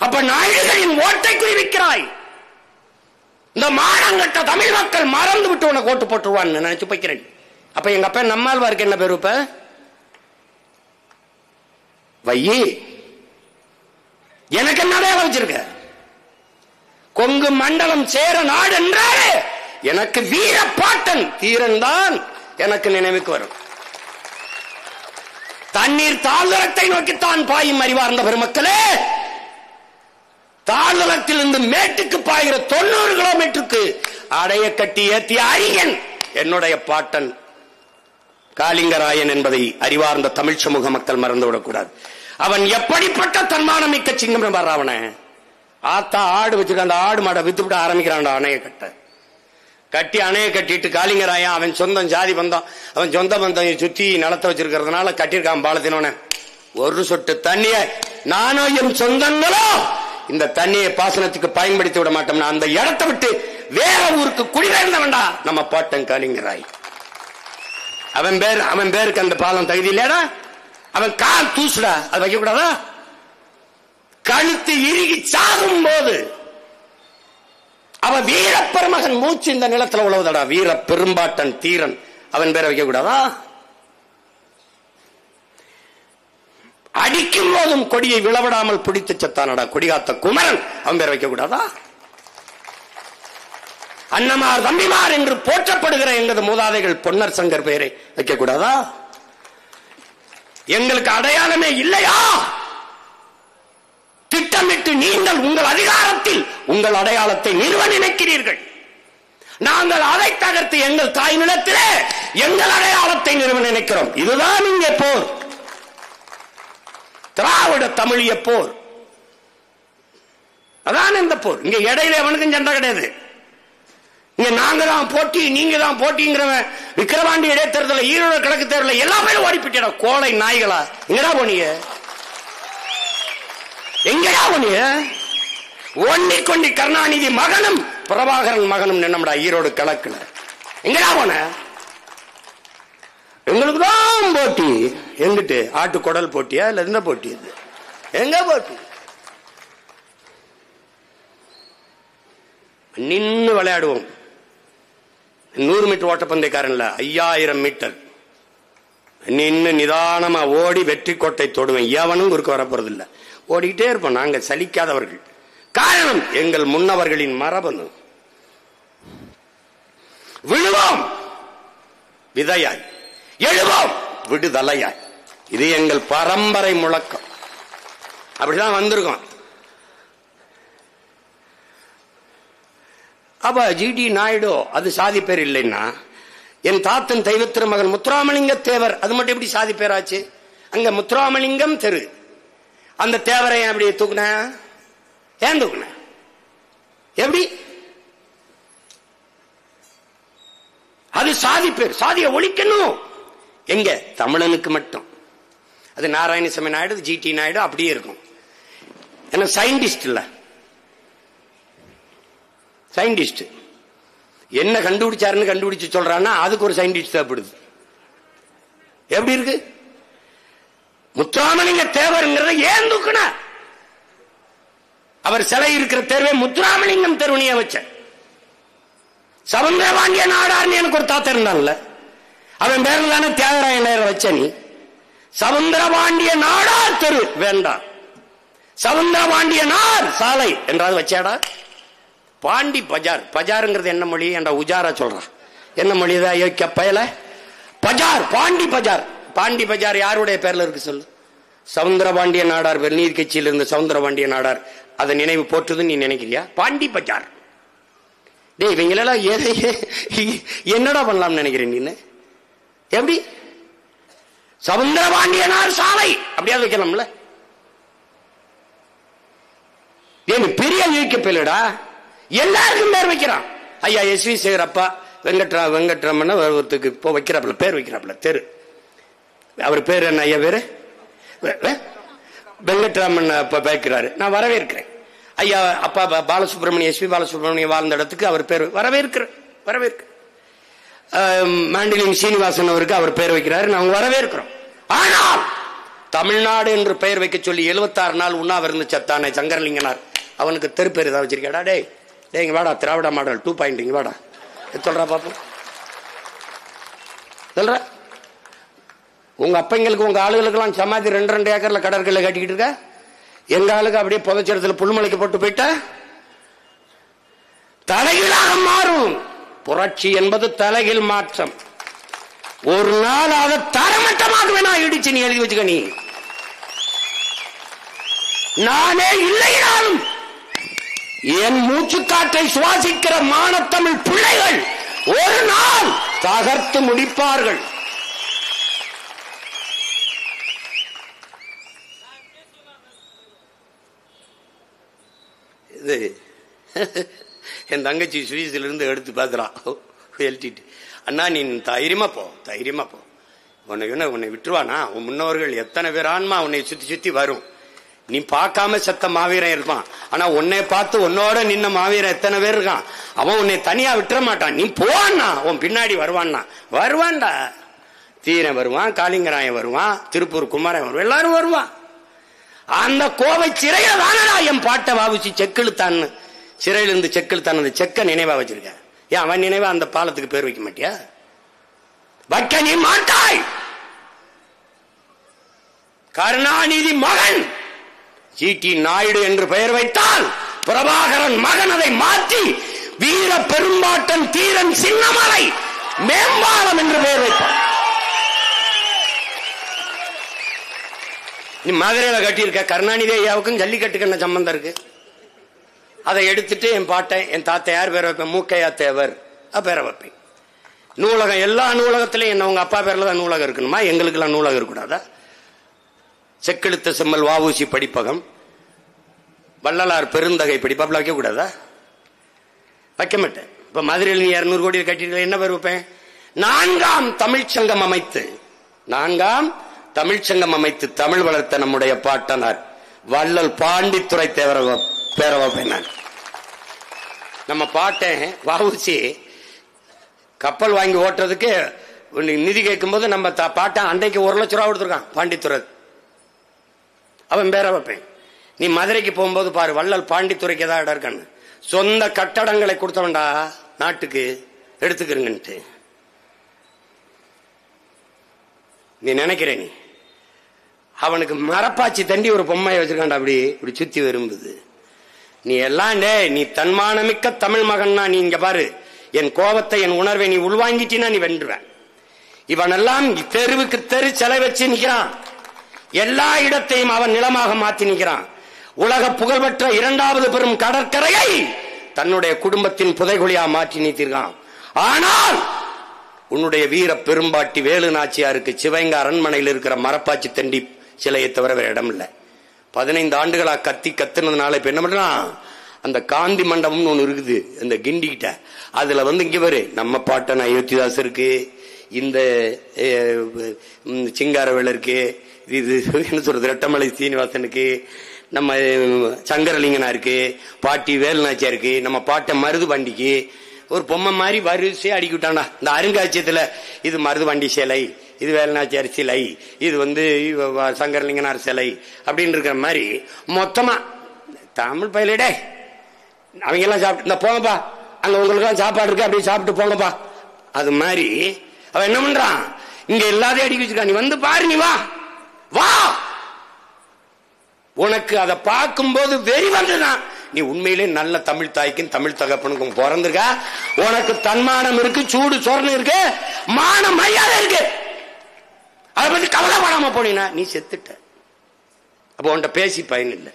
அப்ப நாயுடுகளின் ஓட்டை குறிவிக்கிறாய். இந்த மானங்கட்ட தமிழ் மக்கள் மறந்து விட்டு உனக்கு ஓட்டு போட்டுருவான்னு நினைச்சு போய்க்கிறேன். அப்ப எங்க அப்பா நம்மாழ்வாருக்கு என்ன பேரு? இப்ப வையி எனக்கு என்ன அடையாளம் வச்சிருக்க? கொங்கு மண்டலம் சேர நாடு என்றாலே எனக்கு வீரப்பாட்டன் தீரன் தான் எனக்கு நினைவுக்கு வரும். தண்ணீர் தாழ்தளத்தை நோக்கித்தான் பாயும் அறிவார்ந்த பெருமக்களே. தாழ்தளத்தில் இருந்து மேட்டுக்கு பாய்கிற 90 கிலோமீட்டருக்கு அடைய கட்டி ஏத்திய அறிஞன் என்னுடைய பாட்டன் காளிங்கராயன் என்பதை அறிவார்ந்த தமிழ் சமூக மக்கள் மறந்துவிடக்கூடாது. அவன் எப்படிப்பட்ட தன்மானமிக்க சிங்கம் வர்றவன ஆத்தா ஆடு வச்சிருக்க, அந்த ஆடு மாடை வித்துவிட்டு ஆரம்பிக்கிறான் அணைய கட்டி அணைய கட்டிட்டு காளிங்கராயன் அவன் சொந்தம் ஜாதி பந்தம், அவன் சொந்த பந்தம் சுத்தி நிலத்தை வச்சிருக்கிறதுனால கட்டியிருக்கான் பாலத்தினோன. ஒரு சொட்டு தண்ணிய நானும் என் சொந்தங்களோ இந்த தண்ணியை பாசனத்துக்கு பயன்படுத்தி விட மாட்டோம்னா அந்த இடத்தை விட்டு வேற ஊருக்கு குடிபெயர்ந்த வேண்டாம் நம்ம பாட்டன் காளிங்கராய். அவன் பேருக்கு அந்த பாலம் தகுதி இல்லையாடா? அவன் கால் தூசுடா, அது வைக்க கூடாதா? கழுத்து இறுகி சாகும் போது அவன் வீரப்பெருமகன் மூச்சு இந்த நிலத்தில் உழவுதடா, வீர பெரும்பாட்டன் தீரன், அவன் பேரை வைக்க கூடாதா? அடிக்கும் போதும் கொடியை விளவிடாமல் பிடித்து செத்தானடா கொடிகாத்த குமரன், அவன் பேரை வைக்க கூடாதா? அன்னமார் தம்பிமார் என்று போற்றப்படுகிற எங்களது மூதாதைகள் பொன்னர் சங்கர் பெயரை வைக்க கூடாதா? எங்களுக்கு அடையாளமே இல்லையா? திட்டமிட்டு நீங்கள் உங்கள் அதிகாரத்தில் உங்கள் அடையாளத்தை நிறுவ நினைக்கிறீர்கள். நாங்கள் அதை தகர்த்து எங்கள் தாய் நிலத்திலே எங்கள் அடையாளத்தை நிறுவ நினைக்கிறோம். இதுதான் இங்கே போர், திராவிட தமிழிய போர். அதான் இந்த போர். இங்க இடையில எவனுக்கும் சண்டை கிடையாது. இங்க நாங்க தான் போட்டி, நீங்க தான் போட்டிங்கிறவன் விக்கிரவாண்டி இடைத்தேர்தல, ஈரோடு கிழக்கு தேர்தல எல்லா பேரும் ஓடிப்பிட்டா கோளை நாய்களா. எங்கடா போனீங்க? எங்கடா போனீங்க? ஒன்னி கொண்டி கருணாநிதி மகனும் பிரபாகரன் மகனும் நின்னம்டா ஈரோடு கிழக்குல. எங்கடா போன? எங்களுக்கு தான் போட்டி. எங்கிட்டு? ஆட்டு குடல் போட்டியா இல்ல என்ன போட்டி? எங்க போட்டி? நின்னு விளையாடுவோம். 100 மீட்டர் ஓட்டப்பந்தயக்காரன் இல்ல, 5000 மீட்டர் நின்னு நிதானமா ஓடி வெற்றி கோட்டை தொடுவேன். எவனும் குறுக்க வரப்போறது இல்ல. ஓடிக்கிட்டே இருப்போம். நாங்க சலிக்காதவர்கள். காரணம் எங்கள் முன்னவர்களின் மரபணு. விழுவோம் விதையாய், எழுவோம் விடுதலையாய். இது எங்கள் பரம்பரை முழக்கம். அப்படிதான் வந்திருக்கோம். அப்ப ஜிடி நாயுடு அது சாதி பேர் இல்லைன்னா, என் தாத்தன் தெய்வ திருமகன் முத்துராமலிங்க தேவர் அது மட்டும் எப்படி சாதி பேராச்சு? அங்க முத்துராமலிங்கம் தெரு, அந்த தேவரை அப்படி தூக்குன? ஏன் தூக்குன? எப்படி? அது சாதி பேர். சாதியை ஒழிக்கணும். எங்க? தமிழனுக்கு மட்டும். அது நாராயணசாமி நாயுடு, ஜிடி நாயுடு அப்படியே இருக்கும். ஏன்னா சயின்டிஸ்ட் இல்ல, சயின்டிஸ்ட் என்ன கண்டுபிடிச்சாருன்னு கண்டுபிடிச்சு சொல்றான்னா அதுக்கு ஒரு சயின்டிஸ்ட் தேவைப்படுது. எப்படி இருக்கு? முத்துராமலிங்க தேவருங்கிறத ஏன் தூக்குன? அவர் சிலை இருக்கிற தேர்வே முத்துராமலிங்கம் தெருவனிய வச்ச. சவுந்தரபாண்டிய நாடார்னு எனக்கு ஒரு தாத்தா இருந்தான்ல, அவன் பேர்ல தானே தியாகராய நகர் வச்ச நீ. சவுந்தரபாண்டிய நாடார் தெரு வேண்டாம், சவுந்தரபாண்டியனார் சாலை என்றாவது வச்சாடா. பாண்டி பஜார், பஜாருங்கிறது என்ன மொழி என்ற உஜாரா சொல்றான், என்ன மொழிதான் யோக்கிய பயல. பஜார், பாண்டி பஜார். பாண்டி பஜார் யாருடைய பேர்ல இருக்கு சொல்லு? சவுந்தரபாண்டிய நாடார் பேர், நீதி கட்சியில் இருந்த சவுந்தரபாண்டிய நாடார் அதை நினைவு போற்றுதுன்னு நீ நினைக்கிறியா? பாண்டி பஜார். டேய் இவங்களெல்லாம் என்னடா பண்ணலாம்னு நினைக்கிறேன் நீ? எப்படி சவுந்தரபாண்டியனார் சாலை அப்படியாவது வைக்கலாம்ல? ஏன் பெரிய யோக்கியப்பா, எல்லாருக்கும் பேர் வைக்கிறான். ஐயா எஸ்.வி. சேகர் அப்பா வெங்கட்ராமன் ஒருத்தருக்கு இப்போ வைக்கிறாப்புல, பேர் வைக்கிறாப்புல தெரு. அவர் பேர் என்ன ஐயா? பேரு வெங்கட்ராமன் வைக்கிறாரு. நான் வரவேற்கிறேன். ஐயா அப்பா பாலசுப்ரமணியம், எஸ்.பி. பாலசுப்ரமணியம் வாழ்ந்த இடத்துக்கு அவர் பேர் வரவேற்கிறேன். மாண்டிலிங் சீனிவாசன் அவருக்கு அவர் பேர் வைக்கிறாரு, நாங்க வரவேற்கிறோம். ஆனால் தமிழ்நாடு என்று பெயர் வைக்க சொல்லி 76 நாள் உண்ணாவிருந்து சத்தானே சங்கரலிங்கனார், அவனுக்கு தெரு பேர் ஏதாவது வச்சிருக்காடா? டே இங்க வாடா, திராவிட மாடல் 2.0 இங்க வாடா, சொல்றா பாப்போம். சொல்ற உங்க அப்பங்களுக்கு உங்க ஆளுகளுக்கெல்லாம் சமாதி 2 ஏக்கர்ல கடற்கரையில கட்டிக்கிட்டு இருக்க, எங்க ஆளுக்கு அப்படியே புதைச்சடத்துல புல்மலைக்கு போட்டு போயிட்டா தலைகீழாக மாறும். புரட்சி என்பது தலைகீழ் மாற்றம். ஒரு நாள் அதை தரமட்டமாக வேணா இடிச்சு நீ எழுதி வச்சுக்க. நீ நானே இல்லைனாலும் என் மூச்சுக்காற்றை சுவாசிக்கிற மானத்தமிழ் பிள்ளைகள் ஒரு நாள் தகர்த்து முடிப்பார்கள். இது என் தங்கச்சி சுவிஸ்ல இருந்து எடுத்து பாக்குறான். அண்ணா நீ தைரியமா போ, உன்னை விட்டுருவானா? உன் முன்னோர்கள் எத்தனை பேர் ஆன்மா உன்னை சுத்தி சுத்தி வரும். நீ பார்க்காம செத்த மாவீரன் இருப்பான், ஆனா உன்னை பார்த்து உன்னோட நின்ன மாவீரன் எத்தனை பேர் இருக்கான். அவன் உன்னை தனியா விட்டுற மாட்டான். நீ போவான்னா உன் பின்னாடி வருவான்டா. தீரன் வருவான், காளிங்கராயன் வருவான், திருப்பூர் குமாரன் வருவான், எல்லாரும் வருவான். அந்த கோவை சிறையில தானடா என் பாட்டை வாவிச்சு செக்கிழுத்தான்னு, சிறையிலிருந்து செக்கிழுத்தான். அந்த செக்க நினைவா வச்சிருக்க. ஏன் அவன் நினைவா அந்த பாலத்துக்கு பேர் வைக்க மாட்டியா? வைக்க நீ மாட்டாய். கருணாநிதி மகன் ஜி.டி. நாயுடு என்று பெயர் வைத்தால் பிரபாகரன் மகன் அதை மாற்றி வீர பெரும்பாட்டன் தீரன் சின்னமலை மேம்பாலம் என்று பெயர் வைப்பான். நீ மதுரையில கட்டியிருக்க. கருணாநிதி ஐயாவுக்கும் ஜல்லிக்கட்டுக்கு என்ன சம்பந்தம் இருக்கு? அதை எடுத்துட்டு என் பாட்டை, என் தாத்தை யார் பேரை வைப்பேன்? மூக்கையா தேவர் பேரை வைப்பேன். நூலகம், எல்லா நூலகத்திலையும் என்ன உங்க அப்பா பேர்ல தான் நூலகம் இருக்கணுமா? எங்களுக்கு எல்லாம் நூலகம் இருக்கக்கூடாதா? செக்கெழுத்த செம்மல் வ.உ.சி. படிப்பகம், வள்ளலார் பெருந்தகை படிப்பாப்புல வைக்க கூடாதா? வைக்க மாட்டேன். இப்ப மதுரையில் நீ 200 கோடி கட்டிருக்க, என்ன பேர் வைப்பேன்? 4ஆம் தமிழ்ச்சங்கம் அமைத்து தமிழ் வளர்த்த நம்முடைய பாட்டனார் வள்ளல் பாண்டித்துரை தேவர பேர வைப்பேன். நான் நம்ம பாட்டேன் வ.உ.சி. கப்பல் வாங்கி ஓட்டுறதுக்கு நிதி கேட்கும் போது நம்ம பாட்டன் அன்றைக்கு 1 லட்சம் ரூபா கொடுத்துருக்கான் பாண்டித்துறை, அவன் பேர வைப்பேன். நீ மதுரைக்கு போகும்போது பாரு, வள்ளல் பாண்டித்துறைக்கு ஏதாவது இடம் இருக்கான்னு. சொந்த கட்டடங்களை கொடுத்தவன்டா நாட்டுக்கு, எடுத்துக்கிறீங்கன்ட்டு நீ நினைக்கிற. நீ அவனுக்கு மரப்பாச்சி தண்டி ஒரு பொம்மையை வச்சிருக்கான்டா, அப்படி சுத்தி விரும்புது. நீ எல்லாம் நீ தன்மானமிக்க தமிழ் மகன்னா நீ இங்க பாரு, என் கோபத்தை என் உணர்வை நீ உள்வாங்கிட்டீன்னா நீ வென்றுவேன். இவனெல்லாம் தெருவுக்கு தெரு சிலை வச்சு நிக்கிறான். எல்லா இடத்தையும் அவன் நிலமாக மாற்றி நிற்கிறான். உலக புகழ்பெற்ற 2வது பெரும் கடற்கரையை தன்னுடைய குடும்பத்தின் புதைகுழியா மாற்றி நிறுத்திருக்கான். ஆனால் உன்னுடைய வீர பெரும்பாட்டி வேலு நாச்சியாருக்கு சிவகங்கை அரண்மனையில் இருக்கிற மரப்பாச்சி தண்டி சிலையை தவிர வேற இடம் இல்லை. 15 ஆண்டுகளா கத்துனதுனால இப்ப என்ன பண்றான், அந்த காந்தி மண்டபம்னு ஒண்ணு இருக்குது இந்த கிண்டிக்கிட்ட, அதுல இங்க பாரு நம்ம பாட்டன் அயோத்திதாஸ் இருக்கு, இந்த சிங்காரவேல இருக்கு, இது என்ன சொல்றது ரெட்டமலை சீனிவாசனுக்கு, நம்ம சங்கரலிங்கனா இருக்கு, பாட்டி வேலுநாச்சியா இருக்கு, நம்ம பாட்ட மருது பாண்டிக்கு ஒரு பொம்மை மாதிரி வரிசையா அடிக்கிட்டானா. இந்த அருங்காட்சியத்துல இது மருது பாண்டி சிலை, இது வேலுநாச்சியார் சிலை, இது சங்கரலிங்கனார் சிலை அப்படின்னு இருக்கிற மாதிரி மொத்தமா தமிழ் பயிலிடே அவங்க எல்லாம் சாப்பிட்டு இந்த போங்கப்பா, அங்க உங்களுக்கு எல்லாம் சாப்பாடு இருக்கு அப்படி சாப்பிட்டு போங்கப்பா. அது மாதிரி அவன் என்ன பண்றான், இங்க எல்லாத்தையும் அடிக்க வச்சிருக்கான், நீ வந்து பாரு, நீ வா வா. உனக்கு அதை பார்க்கும் போது வெறி வந்துதான். நீ உண்மையிலே நல்ல தமிழ் தாய்க்கும் தமிழ் தகப்பனுக்கும் பிறந்திருக்க. உனக்கு தன்மானம் இருக்கு, சூடு சொரணம் இருக்கு, மான மரியாதை இருக்கு. அதை பத்தி கவலைப்படாம போனீனா நீ செத்துட்ட. அப்ப உன்கிட்ட பேசி பயன் இல்லை.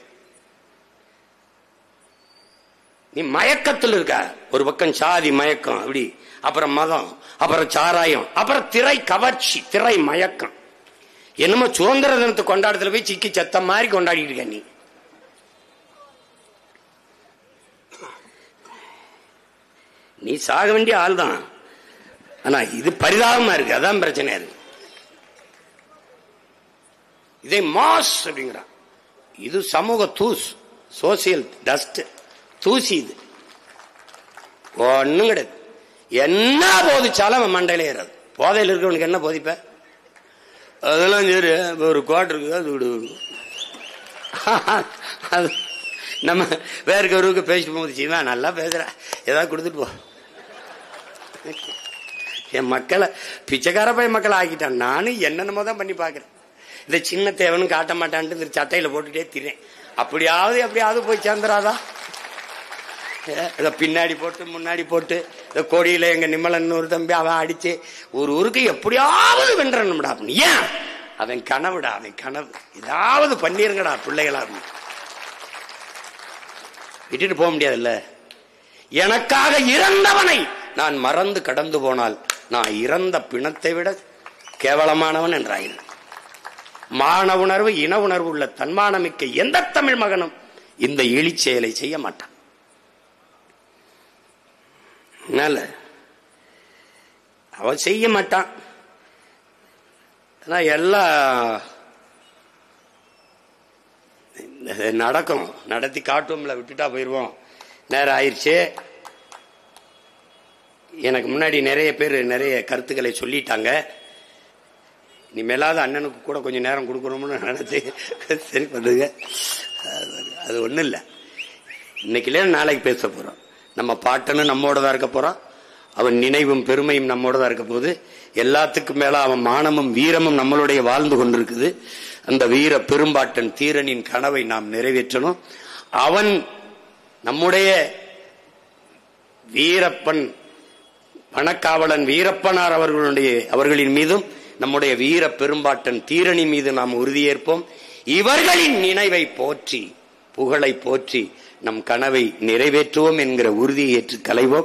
நீ மயக்கத்தில் இருக்க. ஒரு பக்கம் சாதி மயக்கம், அப்படி அப்புறம் மதம், அப்புறம் சாராயம், அப்புறம் திரை கவர்ச்சி, திரை மயக்கம். என்னமோ சுதந்திர தினத்தை கொண்டாடத்துல போய் சிக்கி செத்த மாதிரி கொண்டாடிட்டு இருக்க. நீ சாக வேண்டிய ஆள் தான். ஆனா இது பரிதாபமா இருக்கு, அதான் பிரச்சனை இருக்கு. இதை மாஸ் அப்படிங்கிறான். இது சமூக தூஸ், சோசியல் டஸ்ட், தூசி. இது ஒண்ணும் கிடையாது. என்ன போதிச்சாலும் அவன் மண்டையில ஏறாது. போதையில் இருக்கிறவனுக்கு என்ன போதிப்ப? அதெல்லாம் சரி, ஒரு கோட்டை இருக்குது, அது விடு. அது நம்ம வேற ஒருவருக்கு பேசிட்டு போகுது, நல்லா பேசுற, ஏதாவது கொடுத்துட்டு போ. என் மக்களை பிச்சைக்கார போய் மக்களை ஆக்கிட்டான். நானும் என்னென்னமோ தான் பண்ணி பாக்குறேன். இந்த சின்ன தேவனும் காட்ட மாட்டான்ட்டு சட்டையில போட்டுட்டே திறேன். எப்படியாவது போய் சேர்ந்துராதா? இதை பின்னாடி போட்டு முன்னாடி போட்டு இந்த கொடியில எங்க நிம்மலன் ஒரு தம்பி அவன் அடிச்சு ஒரு ஊருக்கு எப்படியாவது வென்றணும்டா. ஏன் அவன் கனவுடா, அவன் கனவு. ஏதாவது பண்ணிருங்கடா பிள்ளைகளா. விட்டுட்டு போக முடியாதுல்ல. எனக்காக இறந்தவனை நான் மறந்து கடந்து போனால் நான் இறந்த பிணத்தை விட கேவலமானவன் என்றாயின். மான உணர்வு, இன உணர்வு உள்ள தன்மானமிக்க எந்த தமிழ் மகனும் இந்த இழி செயலை செய்ய மாட்டான். அவன் செய்ய மாட்டான். எல்லாம் நடக்கும், நடத்தி காட்டுவோம்ல, விட்டுட்டா போயிருவோம். நேரம் ஆயிடுச்சு. எனக்கு முன்னாடி நிறைய பேர் நிறைய கருத்துக்களை சொல்லிட்டாங்க. இனிமேலாவது அண்ணனுக்கு கூட கொஞ்சம் நேரம் கொடுக்கணும்னு நினைச்சு சரி பண்ணுங்க. அது ஒண்ணும் இல்லை. இன்னைக்குல நாளைக்கு பேச போறோம். நம்ம பாட்டனு நம்மோட தான் இருக்க போறான். அவன் நினைவும் பெருமையும் நம்மோட தான் இருக்க போது. எல்லாத்துக்கும் மேல அவன் மானமும் வீரமும் நம்மளுடைய வாழ்ந்து கொண்டிருக்குது. அந்த வீர பெரும்பாட்டன் தீரனின் கனவை நாம் நிறைவேற்றணும். அவன் நம்முடைய வீரப்பன் வனக்காவலன் வீரப்பனார் அவர்களின் மீதும் நம்முடைய வீர பெரும்பாட்டன் தீரனின் மீது நாம் உறுதியேற்போம். இவர்களின் நினைவை போற்றி, புகழை போற்றி நம் கனவை நிறைவேற்றுவோம் என்கிற உறுதியை ஏற்று கலைவோம்.